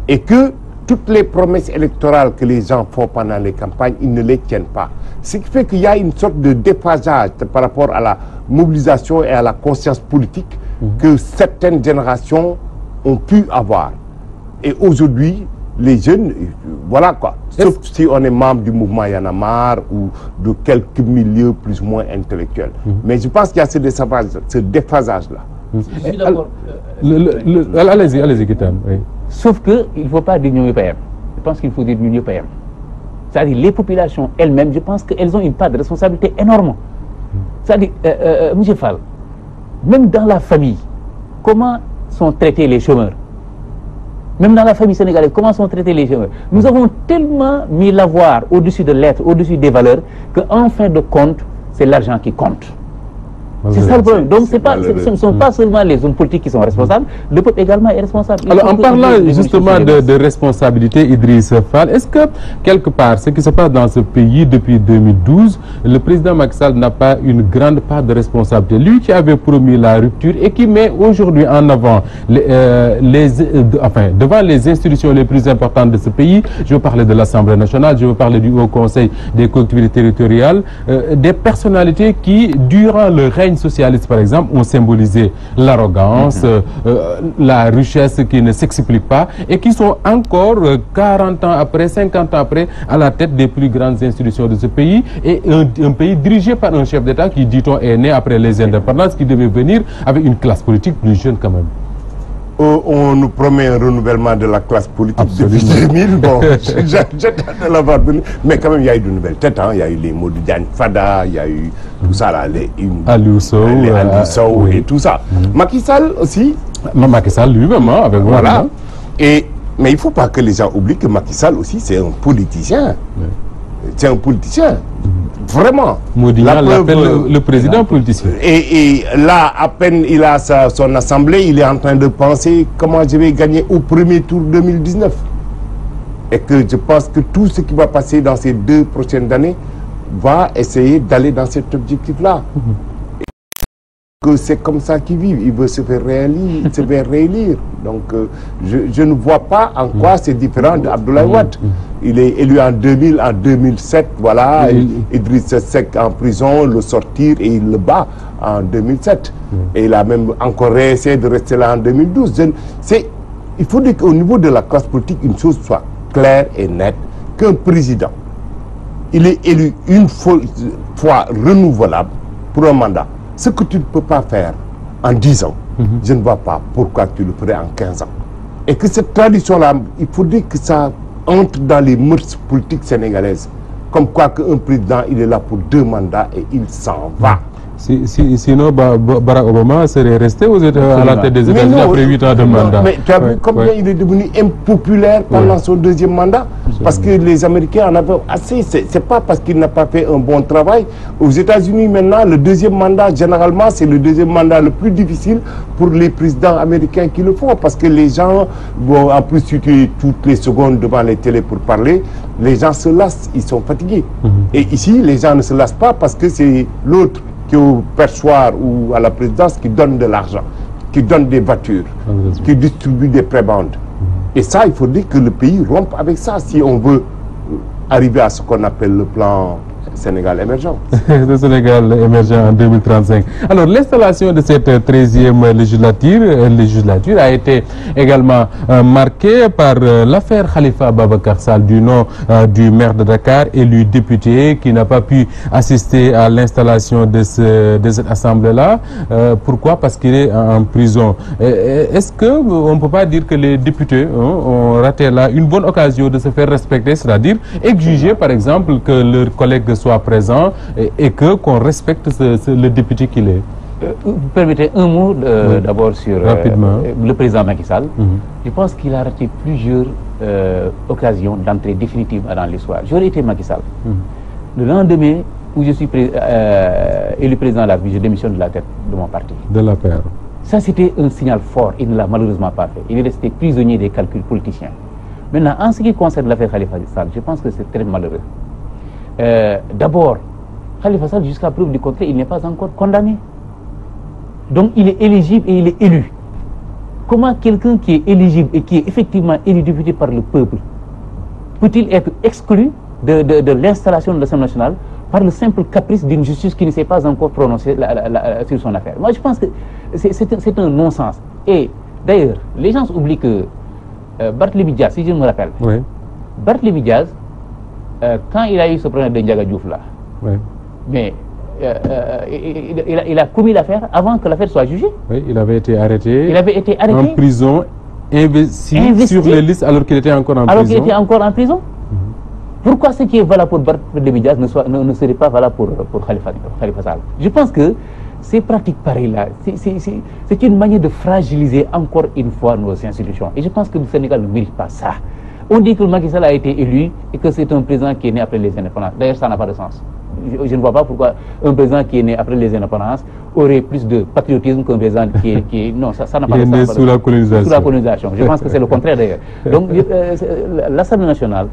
et que toutes les promesses électorales que les gens font pendant les campagnes, ils ne les tiennent pas. Ce qui fait qu'il y a une sorte de déphasage par rapport à la mobilisation et à la conscience politique que certaines générations ont pu avoir. Et aujourd'hui, les jeunes, voilà quoi. Sauf si on est membre du mouvement Y en a marre ou de quelques milieux plus ou moins intellectuels. Mais je pense qu'il y a ce déphasage-là. Je suis d'accord. Allez-y, Kitam. Oui. Sauf qu'il ne faut pas dire mieux PM. Je pense qu'il faut dire mieux PM. C'est-à-dire les populations elles-mêmes, je pense qu'elles ont une part de responsabilité énorme. C'est-à-dire, M. Fall, même dans la famille, comment sont traités les chômeurs? Même dans la famille sénégalaise, comment sont traités les chômeurs? Nous avons tellement mis l'avoir au-dessus de l'être, au-dessus des valeurs, qu'en fin de compte, c'est l'argent qui compte. C'est ça le problème. Donc ce ne sont pas seulement les hommes politiques qui sont responsables, le peuple également est responsable. Alors en parlant justement de responsabilité, Idriss Fall, est-ce que quelque part, ce qui se passe dans ce pays depuis 2012, le président Macky Sall n'a pas une grande part de responsabilité? Lui qui avait promis la rupture et qui met aujourd'hui en avant devant les institutions les plus importantes de ce pays, je veux parler de l'Assemblée nationale, je veux parler du Haut Conseil des collectivités territoriales, des personnalités qui, durant le règne socialistes, par exemple, ont symbolisé l'arrogance, la richesse qui ne s'explique pas et qui sont encore 40 ans après, 50 ans après, à la tête des plus grandes institutions de ce pays, et un pays dirigé par un chef d'État qui, dit-on, est né après les indépendances, qui devait venir avec une classe politique plus jeune quand même. on nous promet un renouvellement de la classe politique. Absolument. Depuis 2000. Bon, j'attends de l'avoir donné. Mais quand même, il y a eu de nouvelles têtes. Hein. Il y a eu les mots de Diagne Fada, il y a eu tout ça là, Aliou Sow oui. Et tout ça. Macky Sall aussi. Macky Sall lui-même, hein, avec voilà. Mais il ne faut pas que les gens oublient que Macky Sall aussi, c'est un politicien. Oui. C'est un politicien. Vraiment. Modignal l'appelle le président politicien. Et là, à peine il a son assemblée, il est en train de penser comment je vais gagner au premier tour 2019. Et que je pense que tout ce qui va passer dans ces 2 prochaines années va essayer d'aller dans cet objectif-là. Que c'est comme ça qu'il vit. Il veut se faire réélire. Donc, je ne vois pas en quoi c'est différent d'Abdoulaye Wade. Il est élu en 2000, en 2007, voilà. Idriss Seck en prison, le sortir et il le bat en 2007. Et il a même encore essayé de rester là en 2012. Il faut dire qu'au niveau de la classe politique, une chose soit claire et nette, qu'un président, il est élu une fois renouvelable pour un mandat. Ce que tu ne peux pas faire en 10 ans, je ne vois pas pourquoi tu le ferais en 15 ans. Et que cette tradition-là, il faudrait que ça entre dans les mœurs politiques sénégalaises. Comme quoi qu'un président, il est là pour 2 mandats et il s'en va. Sinon, Barack Obama serait resté à la tête des États-Unis après 8 ans de mandat. Mais tu as vu combien il est devenu impopulaire pendant son 2e mandat? Parce que les Américains en avaient assez. C'est pas parce qu'il n'a pas fait un bon travail. Aux États-Unis, maintenant, le 2e mandat, généralement, c'est le 2e mandat le plus difficile pour les présidents américains qui le font. Parce que les gens, bon, en plus, si tu es toutes les secondes devant les télés pour parler, les gens se lassent, ils sont fatigués. Et ici, les gens ne se lassent pas parce que c'est l'autre qui au perchoir ou à la présidence qui donne de l'argent, qui donne des voitures, qui distribue des prébendes. Et ça, il faut dire que le pays rompe avec ça si on veut arriver à ce qu'on appelle le plan Sénégal émergent. Le Sénégal émergent en 2035. Alors, l'installation de cette 13e législature a été également marquée par l'affaire Khalifa Babacar Sall, du nom du maire de Dakar, élu député, qui n'a pas pu assister à l'installation de cette assemblée-là. Pourquoi? Parce qu'il est en prison. Est-ce qu'on ne peut pas dire que les députés ont raté là une bonne occasion de se faire respecter, c'est-à-dire exiger, par exemple, que leurs collègues soit présent et qu'on respecte le député qu'il est. Vous permettez un mot d'abord sur le président Macky Sall. Je pense qu'il a raté plusieurs occasions d'entrée définitive dans l'histoire. J'aurais été Macky Sall. Le lendemain où je suis élu président de la République, je démissionne de la tête de mon parti. De la paire. Ça, c'était un signal fort. Il ne l'a malheureusement pas fait. Il est resté prisonnier des calculs politiciens. Maintenant, en ce qui concerne l'affaire Khalifa Sall, je pense que c'est très malheureux. D'abord, Khalifa Sall, jusqu'à preuve du contraire, il n'est pas encore condamné. Donc, il est éligible et il est élu. Comment quelqu'un qui est éligible et qui est effectivement élu député par le peuple peut-il être exclu de l'installation de l'Assemblée nationale par le simple caprice d'une justice qui ne s'est pas encore prononcée sur son affaire? Moi, je pense que c'est un non-sens. Et d'ailleurs, les gens oublient que Barthélémy Diaz, si je me rappelle, Barthélémy Diaz, quand il a eu ce problème de Ndiaga Diouf là, mais il a commis l'affaire avant que l'affaire soit jugée. Oui, il avait été arrêté. Il avait été arrêté. En prison, investi sur les listes alors qu'il était encore en prison. Alors qu'il était encore en prison. Pourquoi ce qui est valable pour Barthélémy Diaz ne serait pas valable pour Khalifa Sall? Je pense que ces pratiques pareilles-là, c'est une manière de fragiliser encore une fois nos institutions. Et je pense que le Sénégal ne mérite pas ça. On dit que Macky Sall a été élu et que c'est un président qui est né après les indépendances. D'ailleurs, ça n'a pas de sens. Je ne vois pas pourquoi un président qui est né après les indépendances aurait plus de patriotisme qu'un président qui est... Non, ça n'a pas de sens. Il est né sous la colonisation. Sous la colonisation. Je pense que c'est le contraire d'ailleurs. Donc, l'Assemblée nationale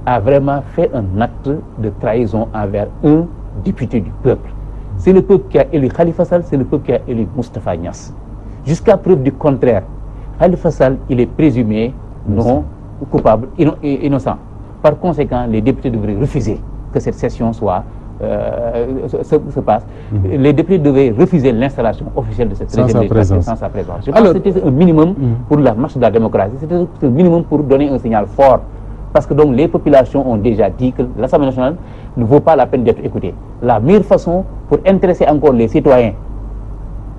a vraiment fait un acte de trahison envers un député du peuple. C'est le peuple qui a élu Khalifa Sall, c'est le peuple qui a élu Moustapha Niasse. Jusqu'à preuve du contraire, Khalifa Sall, il est présumé non coupable, innocent. Par conséquent, les députés devraient refuser que cette session se passe. Les députés devaient refuser l'installation officielle de cette 13e législature sans sa présence. Je pense que c'était un minimum pour la marche de la démocratie, c'était un minimum pour donner un signal fort. Parce que donc les populations ont déjà dit que l'Assemblée nationale ne vaut pas la peine d'être écoutée. La meilleure façon pour intéresser encore les citoyens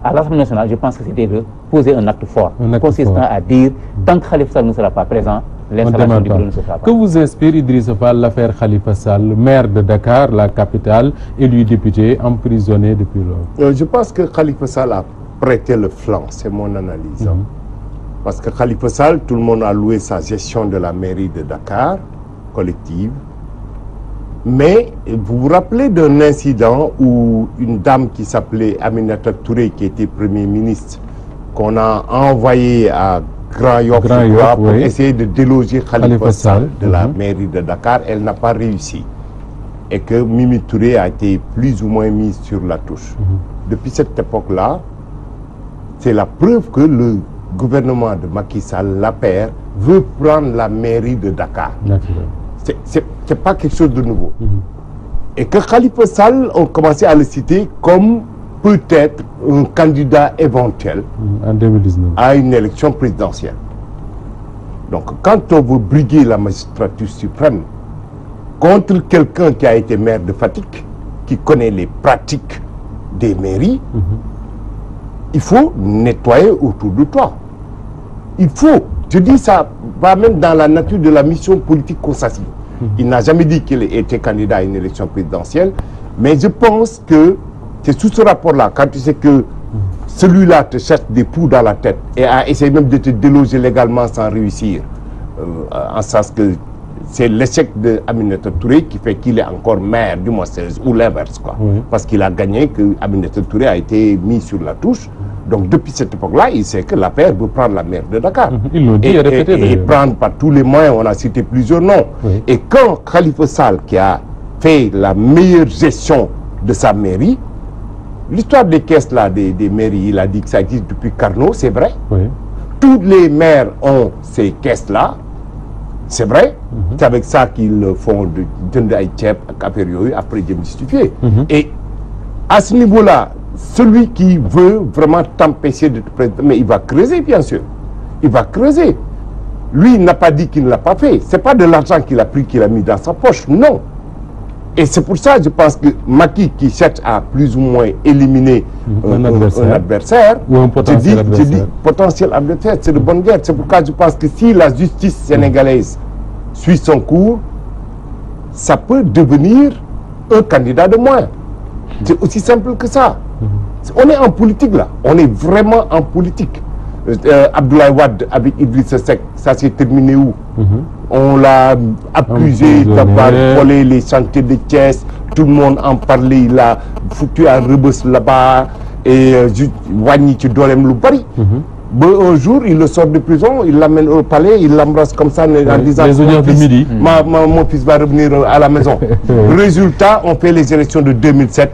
à l'Assemblée nationale, je pense que c'était de poser un acte fort, consistant à dire, tant que Khalifa Sall ne sera pas présent, l'installation du bureau ne se fera pas. Que vous inspire, Idrissa Fall, l'affaire Khalifa Sall, maire de Dakar, la capitale, élu député, emprisonné depuis lors? Je pense que Khalifa Sall a prêté le flanc, c'est mon analyse. Parce que Khalifa Sall, tout le monde a loué sa gestion de la mairie de Dakar, collective. Mais vous vous rappelez d'un incident où une dame qui s'appelait Aminata Touré, qui était Premier ministre, qu'on a envoyé à Grand Yoff pour essayer de déloger Khalifa Sall de la mairie de Dakar, elle n'a pas réussi. Et que Mimi Touré a été plus ou moins mise sur la touche. Depuis cette époque-là, c'est la preuve que le gouvernement de Macky Sall, l'APR, veut prendre la mairie de Dakar. C'est pas quelque chose de nouveau. Et que Khalifa Sall, on commençait à le citer comme peut-être un candidat éventuel en 2019 à une élection présidentielle. Donc quand on veut briguer la magistrature suprême contre quelqu'un qui a été maire de Fatick, qui connaît les pratiques des mairies, il faut nettoyer autour de toi. Il faut, je dis ça va même dans la nature de la mission politique qu'on s'assigne. Il n'a jamais dit qu'il était candidat à une élection présidentielle, mais je pense que c'est sous ce rapport-là, quand tu sais que celui-là te cherche des poux dans la tête et a essayé même de te déloger légalement sans réussir, en sens que c'est l'échec de Aminata Touré qui fait qu'il est encore maire du moins, ou l'inverse, quoi. Parce qu'il a gagné, que Aminata Touré a été mis sur la touche. Donc depuis cette époque-là, il sait que l'APR veut prendre la maire de Dakar. Ils l'ont dit et répété. Et prendre par tous les moyens, on a cité plusieurs noms. Et quand Khalifa Sall, qui a fait la meilleure gestion de sa mairie, l'histoire des caisses là, des mairies, il a dit que ça existe depuis Carnot, c'est vrai. Tous les maires ont ces caisses-là, c'est vrai. C'est avec ça qu'ils font de après démystifier. Et à ce niveau-là, celui qui veut vraiment t'empêcher de te présenter, mais il va creuser, bien sûr. Il va creuser. Lui, il n'a pas dit qu'il ne l'a pas fait. Ce n'est pas de l'argent qu'il a pris, qu'il a mis dans sa poche. Non. Et c'est pour ça, je pense que Macky, qui cherche à plus ou moins éliminer un adversaire, ou un potentiel adversaire. Je dis potentiel adversaire, c'est de bonne guerre. C'est pourquoi je pense que si la justice sénégalaise suit son cours, ça peut devenir un candidat de moins. C'est aussi simple que ça. On est en politique là, on est vraiment en politique. Abdoulaye Wade avec Idrissa Seck, ça s'est terminé où? On l'a accusé d'avoir volé les chantiers de Thiès, tout le monde en parlait, il a foutu un rebus là-bas et wàññi ci dooleem lu bari. Un jour, il le sort de prison, il l'amène au palais, il l'embrasse comme ça en disant mon fils va revenir à la maison. Résultat, on fait les élections de 2007.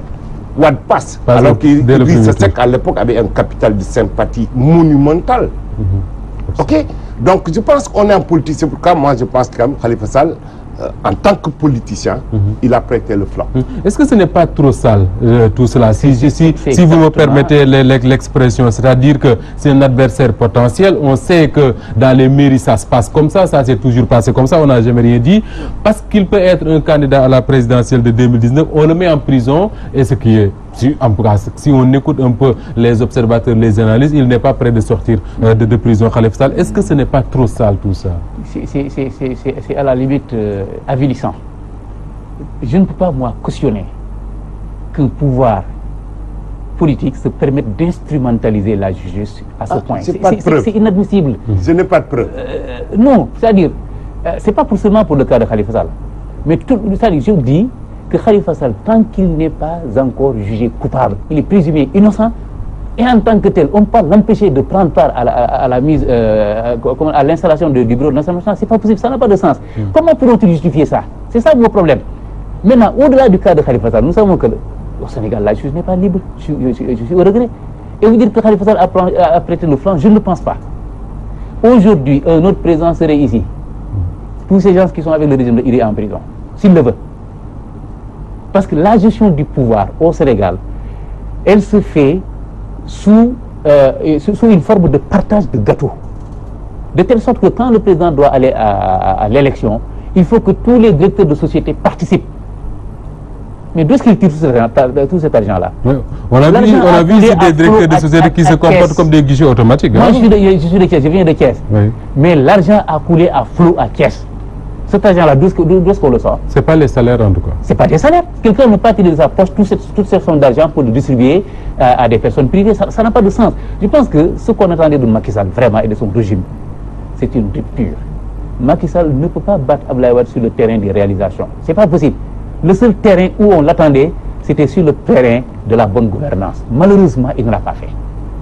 Wade passe, alors qu'Idrissa Seck à l'époque avait un capital de sympathie monumental. Ok, donc je pense qu'on est en politique. C'est pourquoi moi je pense que Khalifa Sall, en tant que politicien, il a prêté le flanc. Est-ce que ce n'est pas trop sale tout cela, si vous me permettez l'expression, c'est-à-dire que c'est un adversaire potentiel, on sait que dans les mairies ça se passe comme ça s'est toujours passé comme ça, on n'a jamais rien dit, parce qu'il peut être un candidat à la présidentielle de 2019, on le met en prison, et ce qui est, si on écoute un peu les observateurs, les analystes, il n'est pas prêt de sortir de prison, Khalifa Sall. Est-ce que ce n'est pas trop sale tout ça? C'est à la limite avilissant. Je ne peux pas, moi, cautionner qu'un pouvoir politique se permette d'instrumentaliser la justice à ce point. C'est inadmissible. Je n'ai pas de preuve. Non, c'est-à-dire, c'est pas seulement pour le cas de Khalifa Sall, mais c'est-à-dire, je dis que Khalifa Sall, tant qu'il n'est pas encore jugé coupable, il est présumé innocent, et en tant que tel, on ne peut pas l'empêcher de prendre part à la mise, à l'installation du bureau de l'Assemblée nationale. C'est pas possible, ça n'a pas de sens. Comment pourront-ils justifier ça? C'est ça mon problème. Maintenant, au-delà du cas de Khalifa Sall, nous savons que au Sénégal, la justice n'est pas libre. Je suis au regret. Et vous dire que Khalifa Sall a prêté le flanc, je ne le pense pas. Aujourd'hui, un autre président serait ici. Tous ces gens qui sont avec le régime, il est en prison, s'il le veut. Parce que la gestion du pouvoir au Sénégal, elle se fait sous une forme de partage de gâteau. De telle sorte que quand le président doit aller à l'élection, il faut que tous les directeurs de société participent. Mais d'où est-ce qu'il tire tout cet argent-là? Oui. On a vu ici des directeurs de sociétés qui se comportent comme des guichets automatiques. Moi, je suis de Thiès, je viens de Thiès. Oui. Mais l'argent a coulé à flot à Thiès. Cet argent-là, d'où est-ce qu'on le sort? Ce n'est pas les salaires en tout cas. Ce n'est pas des salaires. Quelqu'un ne peut pas tirer de sa poche toute cette somme d'argent pour le distribuer à des personnes privées. Ça n'a pas de sens. Je pense que ce qu'on attendait de Macky Sall vraiment et de son régime, c'est une rupture. Macky Sall ne peut pas battre Abdoulaye Wade sur le terrain des réalisations. Ce n'est pas possible. Le seul terrain où on l'attendait, c'était sur le terrain de la bonne gouvernance. Malheureusement, il ne l'a pas fait.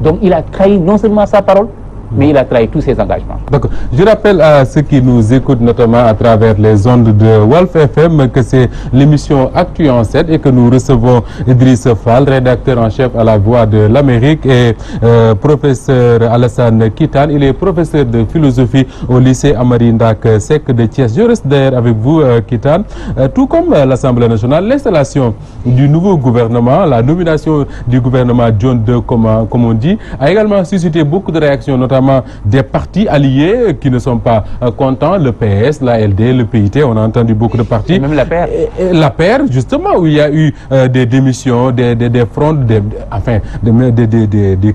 Donc il a trahi non seulement sa parole, mais il a trahi tous ses engagements. D'accord. Je rappelle à ceux qui nous écoutent, notamment à travers les ondes de Walf FM, que c'est l'émission Actu en 7 et que nous recevons Idriss Fall, rédacteur en chef à La Voix de l'Amérique, et professeur Alassane Kitane. Il est professeur de philosophie au lycée Amary Ndak Seck de Thiès. Je reste d'ailleurs avec vous, Kitane. Tout comme l'Assemblée nationale, l'installation du nouveau gouvernement, la nomination du gouvernement John II, comme on dit, a également suscité beaucoup de réactions, notamment des partis alliés qui ne sont pas contents, le PS, la LD, le PIT, on a entendu beaucoup de partis. Et même la paire. La paire, justement, où il y a eu des démissions, des frondes, des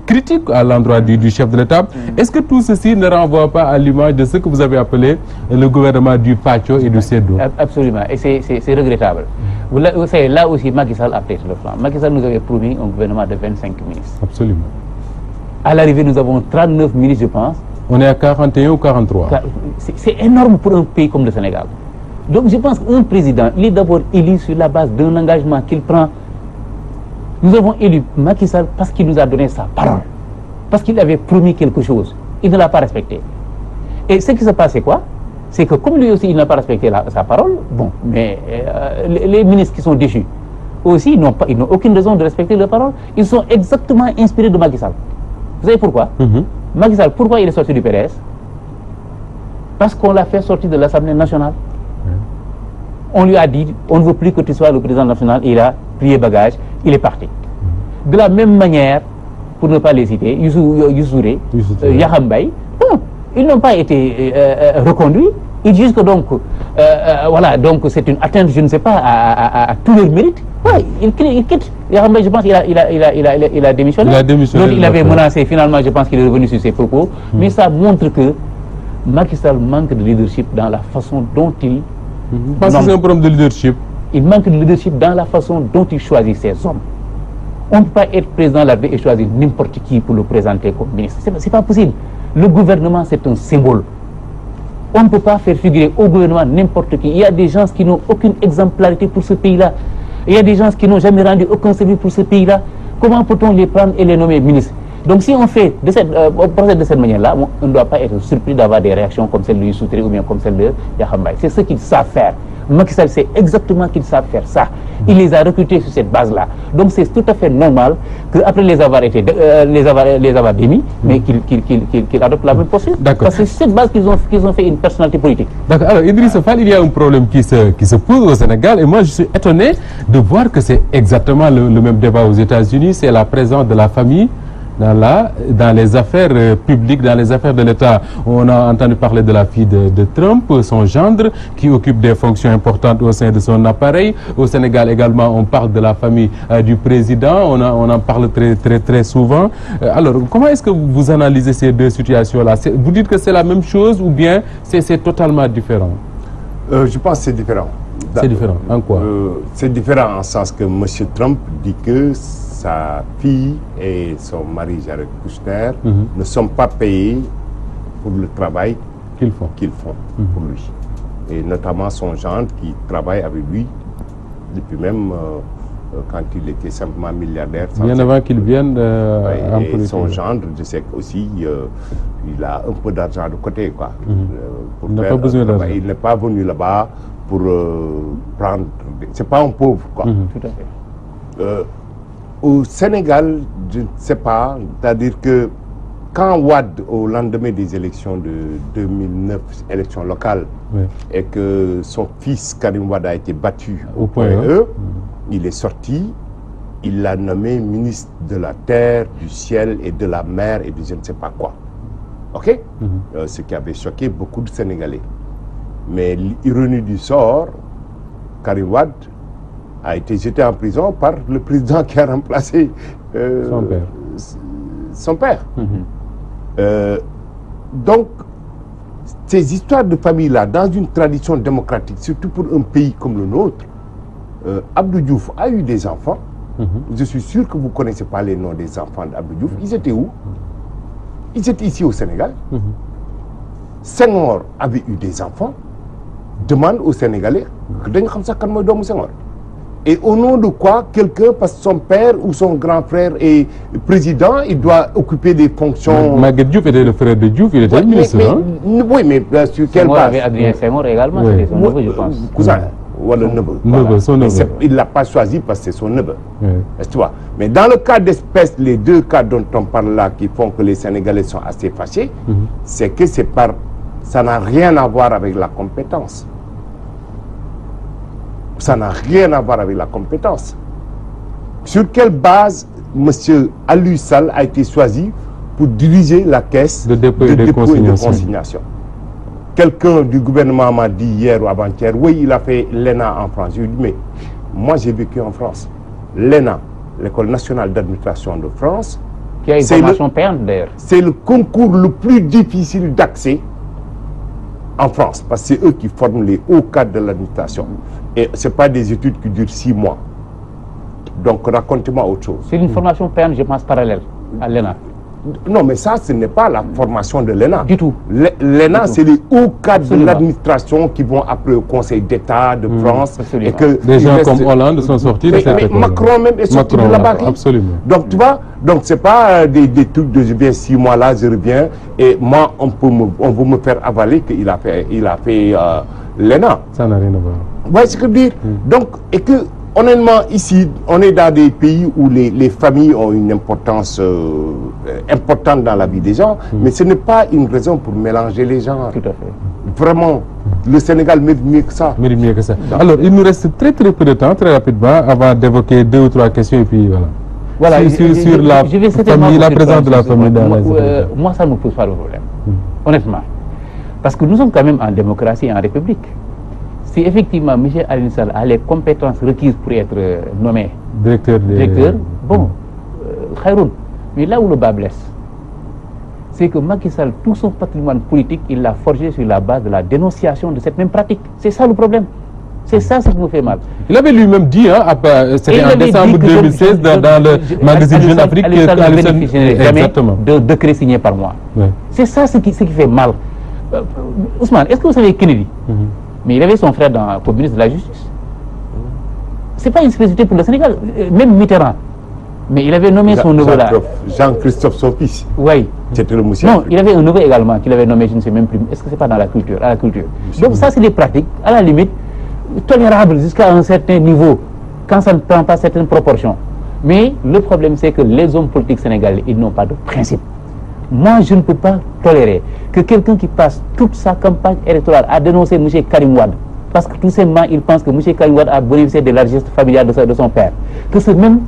critiques à l'endroit du chef de l'État. Est-ce que tout ceci ne renvoie pas à l'image de ce que vous avez appelé le gouvernement du Pacho et du Cédou? Absolument, et c'est regrettable. Vous savez, là aussi, Macky Sall a peut-être le flanc. Macky Sall nous avait promis un gouvernement de 25 ministres. Absolument. À l'arrivée, nous avons 39 ministres, je pense. On est à 41 ou 43. C'est énorme pour un pays comme le Sénégal. Donc je pense qu'un président, il est d'abord élu sur la base d'un engagement qu'il prend. Nous avons élu Macky Sall parce qu'il nous a donné sa parole. Parce qu'il avait promis quelque chose. Il ne l'a pas respecté. Et ce qui se passe, c'est quoi? C'est que comme lui aussi, il n'a pas respecté sa parole, bon, mais les ministres qui sont déchus, aussi, ils n'ont aucune raison de respecter leur parole. Ils sont exactement inspirés de Macky Sall. Vous savez pourquoi? Macky Sall, pourquoi il est sorti du PDS? Parce qu'on l'a fait sortir de l'Assemblée nationale. On lui a dit, on ne veut plus que tu sois le président national. Il a plié bagage, il est parti. De la même manière, pour ne pas les citer, Youssouré, Yahambaye, bon, ils n'ont pas été reconduits. Ils disent que donc, voilà, donc c'est une atteinte, je ne sais pas, à tous leurs mérites. Oui, il quitte. Je pense qu'il a démissionné. Donc il avait menacé, finalement, je pense qu'il est revenu sur ses propos. Mais ça montre que Macky Sall manque de leadership dans la façon dont il... Parce que c'est un problème de leadership. Il manque de leadership dans la façon dont il choisit ses hommes. On ne peut pas être président de la République et choisir n'importe qui pour le présenter comme ministre. Ce n'est pas possible. Le gouvernement, c'est un symbole. On ne peut pas faire figurer au gouvernement n'importe qui. Il y a des gens qui n'ont aucune exemplarité pour ce pays-là. Il y a des gens qui n'ont jamais rendu aucun service pour ce pays-là. Comment peut-on les prendre et les nommer ministres? Donc si on fait procède de cette manière-là, on ne doit pas être surpris d'avoir des réactions comme celle de Youssoufri ou bien comme celle de Yahambaye. C'est ce qu'ils savent faire. Macky Sall sait exactement qu'ils savent faire ça. Il les a recrutés sur cette base-là. Donc c'est tout à fait normal qu'après les avoir démis, mais qu'ils adoptent la même posture. Parce que c'est cette base qu'ils ont fait une personnalité politique. D'accord. Alors Idriss Fall, il y a un problème qui se pose au Sénégal et moi je suis étonné de voir que c'est exactement le même débat aux États-Unis. C'est la présence de la famille dans les affaires publiques, dans les affaires de l'État. On a entendu parler de la fille de Trump, son gendre, qui occupe des fonctions importantes au sein de son appareil. Au Sénégal également, on parle de la famille du président, on en parle très souvent. Alors, comment est-ce que vous analysez ces deux situations-là? Vous dites que c'est la même chose ou bien c'est totalement différent? Je pense que c'est différent. C'est différent, en quoi? C'est différent en sens que M. Trump dit que sa fille et son mari Jared Kushner ne sont pas payés pour le travail qu'ils font pour lui. Et notamment son gendre qui travaille avec lui depuis même quand il était simplement milliardaire. Bien avant qu'il vienne en politique. Son gendre, je sais aussi, il a un peu d'argent de côté, quoi. Il n'a pas besoin d'argent. Il n'est pas venu là-bas pour prendre... C'est pas un pauvre, quoi. Tout à fait. Au Sénégal, je ne sais pas, c'est-à-dire que quand Wade, au lendemain des élections de 2009, élections locales, et que son fils Karim Wade a été battu au point E, il est sorti, il l'a nommé ministre de la Terre, du Ciel et de la Mer et de je ne sais pas quoi. Ok? Ce qui avait choqué beaucoup de Sénégalais. Mais l'ironie du sort, Karim Wade a été jeté en prison par le président qui a remplacé son père. Donc, ces histoires de famille-là, dans une tradition démocratique, surtout pour un pays comme le nôtre, Abdou Diouf a eu des enfants. Je suis sûr que vous ne connaissez pas les noms des enfants d'Abdou Diouf. Ils étaient où? Ils étaient ici au Sénégal. Senghor avait eu des enfants. Demande aux Sénégalais et au nom de quoi quelqu'un, parce que son père ou son grand frère est président, il doit occuper des fonctions. Maguette Diouf était le frère de Diouf, il était ministre. Oui, mais sur quelle base? Avec Adrien Senghor également, c'était son neveu, je pense. Cousin, ou le neveu. Neveu, son neveu. Il ne l'a pas choisi parce que c'est son neveu. Tu vois? Mais dans le cas d'espèce, les deux cas dont on parle là, qui font que les Sénégalais sont assez fâchés, c'est que c'est par... Ça n'a rien à voir avec la compétence. Ça n'a rien à voir avec la compétence. Sur quelle base M. Aliou Sall a été choisi pour diriger la caisse de dépôt et de consignation? Quelqu'un du gouvernement m'a dit hier ou avant-hier, oui, il a fait l'ENA en France. Je lui ai dit, mais moi j'ai vécu en France. L'ENA, l'École nationale d'administration de France, qui a une formation payante d'ailleurs. C'est le concours le plus difficile d'accès en France, parce que c'est eux qui forment les hauts cadres de l'administration. Et ce n'est pas des études qui durent 6 mois. Donc racontez-moi autre chose. C'est une formation payante, je pense, parallèle à l'ENA. Non, mais ça, ce n'est pas la formation de l'ENA. Du tout. L'ENA, c'est les hauts cadres de l'administration qui vont après au Conseil d'État de France. Absolument. Et que des gens comme Hollande sont sortis de cette école. Macron même est sorti de là-bas. Absolument. Donc tu vois, donc c'est pas des trucs de je viens 6 mois là, je reviens et moi on veut me faire avaler qu'il a fait l'ENA. Ça n'a rien à voir. Vous voyez ce que je veux dire? Donc, et que honnêtement, ici, on est dans des pays où les familles ont une importance importante dans la vie des gens, mais ce n'est pas une raison pour mélanger les gens. Tout à fait. Vraiment, le Sénégal mérite mieux que ça. Mérite mieux que ça. Alors, il nous reste très peu de temps, très rapidement, avant d'évoquer 2 ou 3 questions, et puis voilà. Voilà, sur la famille, la présence de la famille dans la moi, ça ne me pose pas de problème, honnêtement. Parce que nous sommes quand même en démocratie et en république. Si effectivement M. Aliou Sall a les compétences requises pour être nommé directeur, bon, Khairoun. Mais là où le bas blesse, c'est que Macky Sall, tout son patrimoine politique, il l'a forgé sur la base de la dénonciation de cette même pratique. C'est ça le problème. C'est ça ce qui nous fait mal. Il avait lui-même dit, c'était en décembre 2016, dans le magazine Jeune Afrique, que Aliou Sall ne bénéficierait jamais de décret signé par moi. C'est ça ce qui fait mal. Ousmane, est-ce que vous savez Kennedy? Mais il avait son frère comme ministre de la Justice. Ce n'est pas une spécificité pour le Sénégal, même Mitterrand. Mais il avait nommé son neveu là. Jean-Christophe, son fils. Oui. C'était le monsieur. Non, il avait un neveu également qu'il avait nommé, je ne sais même plus. Est-ce que ce n'est pas dans la culture, à la culture? Donc ça, c'est des pratiques, à la limite, tolérables jusqu'à un certain niveau, quand ça ne prend pas certaines proportions. Mais le problème, c'est que les hommes politiques sénégalais, ils n'ont pas de principe. Moi, je ne peux pas tolérer que quelqu'un qui passe toute sa campagne électorale à dénoncer M. Karim Wade, parce que tout simplement, il pense que M. Karim Wade a bénéficié de la richesse familiale de son père, que cette même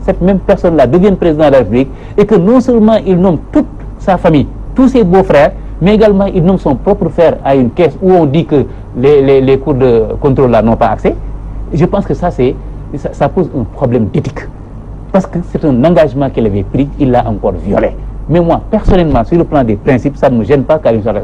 personne-là devienne président de la République, et que non seulement il nomme toute sa famille, tous ses beaux-frères, mais également il nomme son propre frère à une caisse où on dit que les cours de contrôle là n'ont pas accès. Je pense que ça pose un problème d'éthique. Parce que c'est un engagement qu'il avait pris, il l'a encore violé. Mais moi, personnellement, sur le plan des principes, ça ne me gêne pas qu'Aliou Sall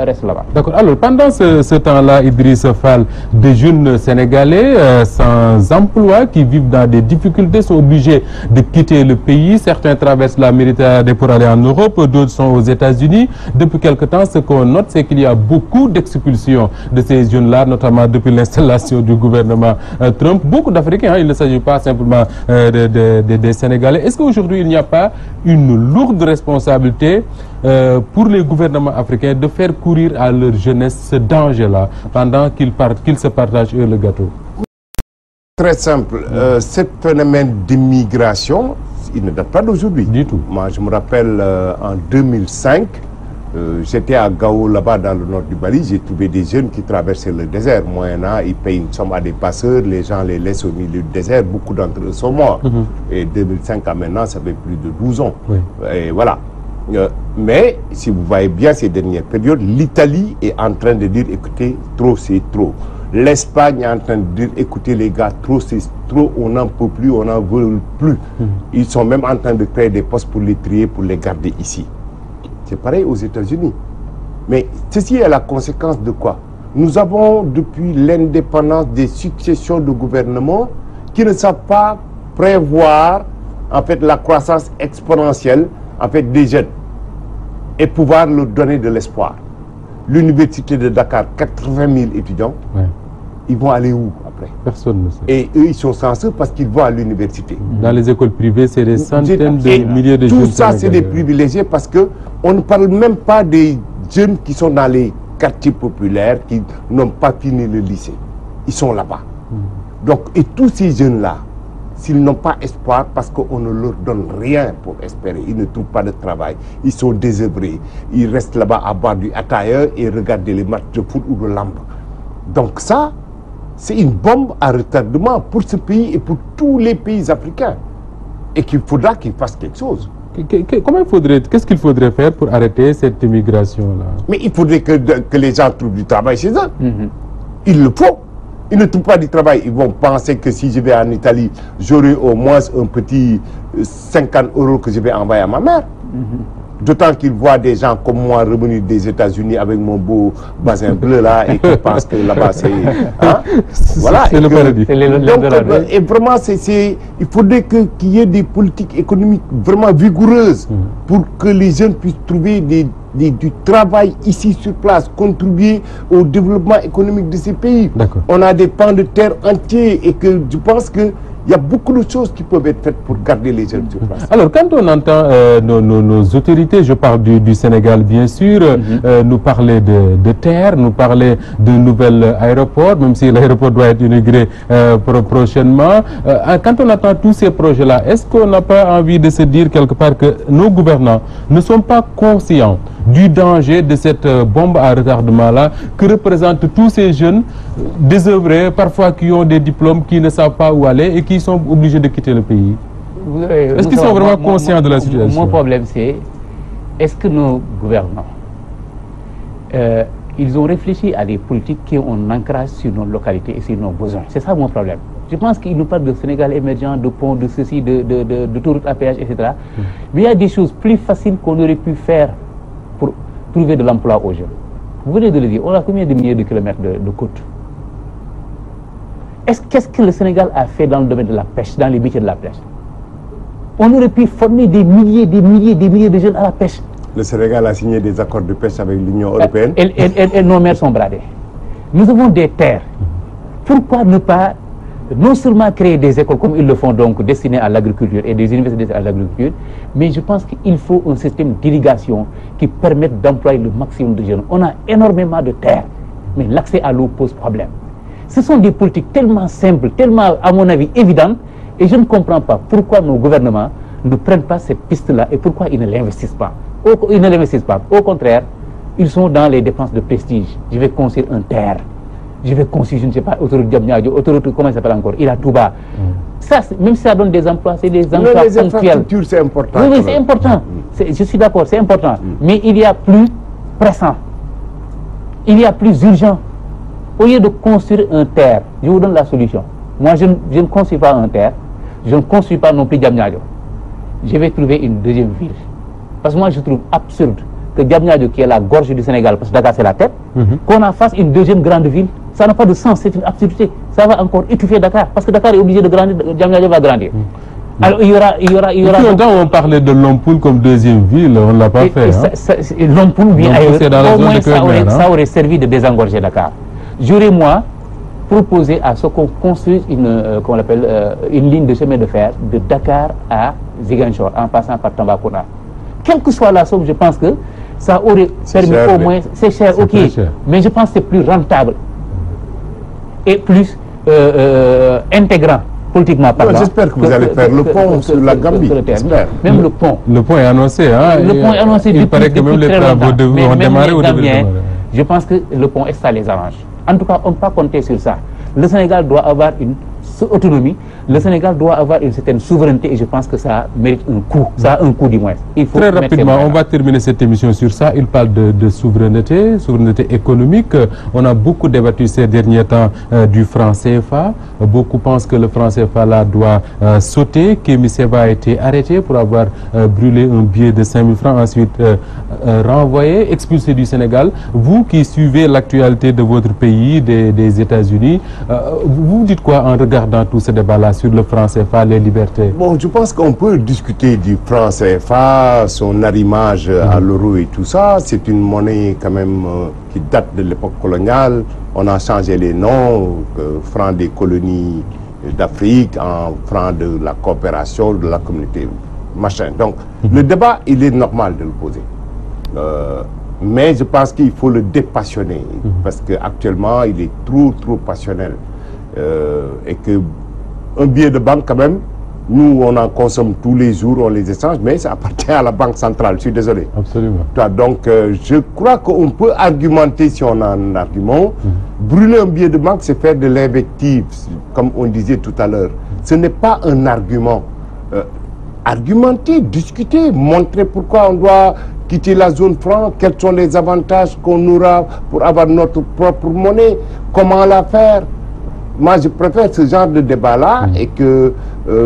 reste là-bas. D'accord. Alors, pendant ce temps-là, Idriss Fall, des jeunes Sénégalais sans emploi, qui vivent dans des difficultés, sont obligés de quitter le pays. Certains traversent la Méditerranée pour aller en Europe, d'autres sont aux États-Unis. Depuis quelque temps, ce qu'on note, c'est qu'il y a beaucoup d'expulsions de ces jeunes-là, notamment depuis l'installation du gouvernement Trump. Beaucoup d'Africains, il ne s'agit pas simplement des Sénégalais. Est-ce qu'aujourd'hui, il n'y a pas une lourde responsabilité pour les gouvernements africains de faire courir à leur jeunesse ce danger-là pendant qu'ils se partagent eux le gâteau? Très simple. Ce phénomène d'immigration, il ne date pas d'aujourd'hui. Du tout. Moi, je me rappelle en 2005, j'étais à Gao, là-bas dans le nord du Mali, j'ai trouvé des jeunes qui traversaient le désert. Moyennant, ils payent une somme à des passeurs, les gens les laissent au milieu du désert, beaucoup d'entre eux sont morts. Et 2005 à maintenant, ça fait plus de 12 ans. Oui. Et voilà. Mais si vous voyez bien ces dernières périodes, l'Italie est en train de dire, écoutez, trop c'est trop. L'Espagne est en train de dire, écoutez les gars, trop c'est trop, on n'en peut plus, on n'en veut plus. Ils sont même en train de créer des postes pour les trier, pour les garder ici. C'est pareil aux États-Unis. Mais ceci est la conséquence de quoi? Nous avons depuis l'indépendance des successions de gouvernements qui ne savent pas prévoir en fait la croissance exponentielle en fait des jeunes et pouvoir leur donner de l'espoir. L'université de Dakar, 80 000 étudiants, ils vont aller où après? Personne ne sait. Et eux, ils sont censés parce qu'ils vont à l'université. Dans les écoles privées, c'est des centaines de milliers de jeunes. Tout ça, c'est des privilégiés parce qu'on ne parle même pas des jeunes qui sont dans les quartiers populaires, qui n'ont pas fini le lycée. Ils sont là-bas. Donc, et tous ces jeunes-là, s'ils n'ont pas espoir, parce qu'on ne leur donne rien pour espérer, ils ne trouvent pas de travail, ils sont désœuvrés, ils restent là-bas à boire du ataïa et regarder les matchs de foot ou de lambe. Donc ça, c'est une bombe à retardement pour ce pays et pour tous les pays africains. Et qu'il faudra qu'ils fassent quelque chose. Qu'est-ce qu'il faudrait faire pour arrêter cette immigration-là? Mais il faudrait que les gens trouvent du travail chez eux. Il le faut. Ils ne trouvent pas du travail. Ils vont penser que si je vais en Italie, j'aurai au moins un petit 50 € que je vais envoyer à ma mère. D'autant qu'ils voient des gens comme moi revenus des États-Unis avec mon beau bazin bleu là et qui pensent que là-bas c'est... Hein? Voilà. C'est le paradis. Donc, et vraiment, il faudrait qu'il y ait des politiques économiques vraiment vigoureuses pour que les jeunes puissent trouver du travail ici sur place, contribuer au développement économique de ces pays. On a des pans de terre entiers et que je pense que il y a beaucoup de choses qui peuvent être faites pour garder les jeunes sur place. Alors, quand on entend nos autorités, je parle du Sénégal bien sûr, nous parler de terre, nous parler de nouvel aéroport, même si l'aéroport doit être inauguré prochainement. Quand on entend tous ces projets-là, est-ce qu'on n'a pas envie de se dire quelque part que nos gouvernants ne sont pas conscients du danger de cette bombe à retardement-là que représentent tous ces jeunes désœuvrés, parfois qui ont des diplômes, qui ne savent pas où aller et qui sont obligés de quitter le pays? Est-ce qu'ils sont vraiment conscients de la situation? Mon problème, c'est est-ce que nos gouvernants, ils ont réfléchi à des politiques qui ont un ancrage sur nos localités et sur nos besoins? C'est ça mon problème. Je pense qu'ils nous parlent de Sénégal émergent, de ponts, de ceci, d'autoroutes à péage, etc. Mais il y a des choses plus faciles qu'on aurait pu faire pour trouver de l'emploi aux jeunes. Vous venez de le dire, on a combien de milliers de kilomètres de côtes? Qu'est-ce que le Sénégal a fait dans le domaine de la pêche, dans les métiers de la pêche? On aurait pu former des milliers de jeunes à la pêche. Le Sénégal a signé des accords de pêche avec l'Union européenne. Et nos mers sont bradées. Nous avons des terres. Pourquoi ne pas non seulement créer des écoles comme ils le font donc destinées à l'agriculture et des universités à l'agriculture, mais je pense qu'il faut un système d'irrigation qui permette d'employer le maximum de jeunes. On a énormément de terres, mais l'accès à l'eau pose problème. Ce sont des politiques tellement simples, tellement à mon avis évidentes, et je ne comprends pas pourquoi nos gouvernements ne prennent pas cette piste-là et pourquoi ils ne l'investissent pas. Ils ne l'investissent pas. Au contraire, ils sont dans les dépenses de prestige. Je vais construire un terre. Je vais construire, je ne sais pas, autoroute Diamniadio, autoroute, comment ça s'appelle encore, Ila Touba. Ça, même si ça donne des emplois, c'est des emplois ponctuels. Les infrastructures, c'est important. Oui, c'est important. Je suis d'accord, c'est important. Mais il y a plus pressant. Il y a plus urgent. Au lieu de construire un terre, je vous donne la solution. Moi, je ne construis pas un terre. Je ne construis pas non plus Diamniadio. Je vais trouver une deuxième ville. Parce que moi, je trouve absurde que Diamniadio, qui est la gorge du Sénégal, parce que Dakar c'est la tête, qu'on en fasse une deuxième grande ville. Ça n'a pas de sens, c'est une absurdité. Ça va encore étouffer Dakar, parce que Dakar est obligé de grandir, Diamniadio va grandir. Alors il y aura... Depuis longtemps, on parlait de Lompoul comme deuxième ville, on ne l'a pas fait. Lompoul, bien ailleurs, au moins ça aurait servi de désengorger Dakar. J'aurais, moi, proposé à ce qu'on construise une ligne de chemin de fer de Dakar à Ziguinchor, en passant par Tambacounda. Quelle que soit la somme, je pense que ça aurait permis au moins... C'est cher, ok, mais je pense que c'est plus rentable et plus intégrant politiquement parlant. J'espère que vous allez faire le pont sur la Gambie. Même le pont. Le pont est annoncé. Hein, le pont est annoncé il paraît que même les travaux ont démarré au début. Je pense que le pont, ça les arrange. En tout cas, on ne peut pas compter sur ça. Le Sénégal doit avoir une autonomie Le Sénégal doit avoir une certaine souveraineté et je pense que ça mérite un coût. Ça a un coût du moins. Il faut très rapidement, on va terminer cette émission sur ça. Il parle de souveraineté, souveraineté économique. On a beaucoup débattu ces derniers temps du franc CFA. Beaucoup pensent que le franc CFA là doit sauter. Kémi Séba a été arrêté pour avoir brûlé un billet de 5 000 francs, ensuite renvoyé, expulsé du Sénégal. Vous qui suivez l'actualité de votre pays, des États-Unis, vous dites quoi en regardant tout ce débat-là sur le franc CFA, les libertés? Bon, je pense qu'on peut discuter du franc CFA, son arrimage à l'euro et tout ça. C'est une monnaie quand même qui date de l'époque coloniale. On a changé les noms, franc des colonies d'Afrique en franc de la coopération, de la communauté, machin. Donc, le débat, il est normal de le poser. Mais je pense qu'il faut le dépassionner parce qu'actuellement, il est trop passionnel. Et que un billet de banque, quand même, nous, on en consomme tous les jours, on les échange, mais ça appartient à la Banque centrale, je suis désolé. Absolument. Donc, je crois qu'on peut argumenter si on a un argument. Brûler un billet de banque, c'est faire de l'invective, comme on disait tout à l'heure. Ce n'est pas un argument. Argumenter, discuter, montrer pourquoi on doit quitter la zone franc, quels sont les avantages qu'on aura pour avoir notre propre monnaie, comment la faire. Moi, je préfère ce genre de débat-là et que,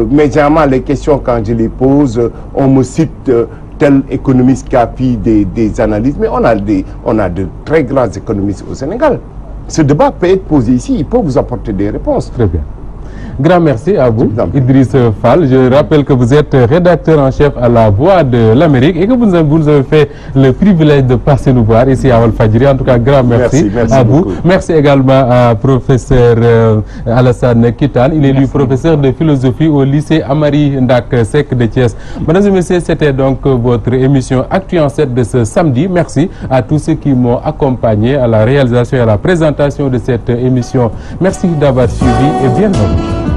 mais généralement, les questions, quand je les pose, on me cite tel économiste qui a fait des analyses, mais on a de très grands économistes au Sénégal. Ce débat peut être posé ici, il peut vous apporter des réponses. Très bien. Grand merci à vous, Idriss Fall. Je rappelle que vous êtes rédacteur en chef à La Voix de l'Amérique et que vous nous avez fait le privilège de passer nous voir ici à Walfadjri. En tout cas, grand merci à vous. Beaucoup. Merci également à professeur Alassane Kitane. Il est lui professeur de philosophie au lycée Amari Ndak Sek de Thiès. Mesdames et messieurs, c'était donc votre émission Actu en 7 de ce samedi. Merci à tous ceux qui m'ont accompagné à la réalisation et à la présentation de cette émission. Merci d'avoir suivi et bienvenue.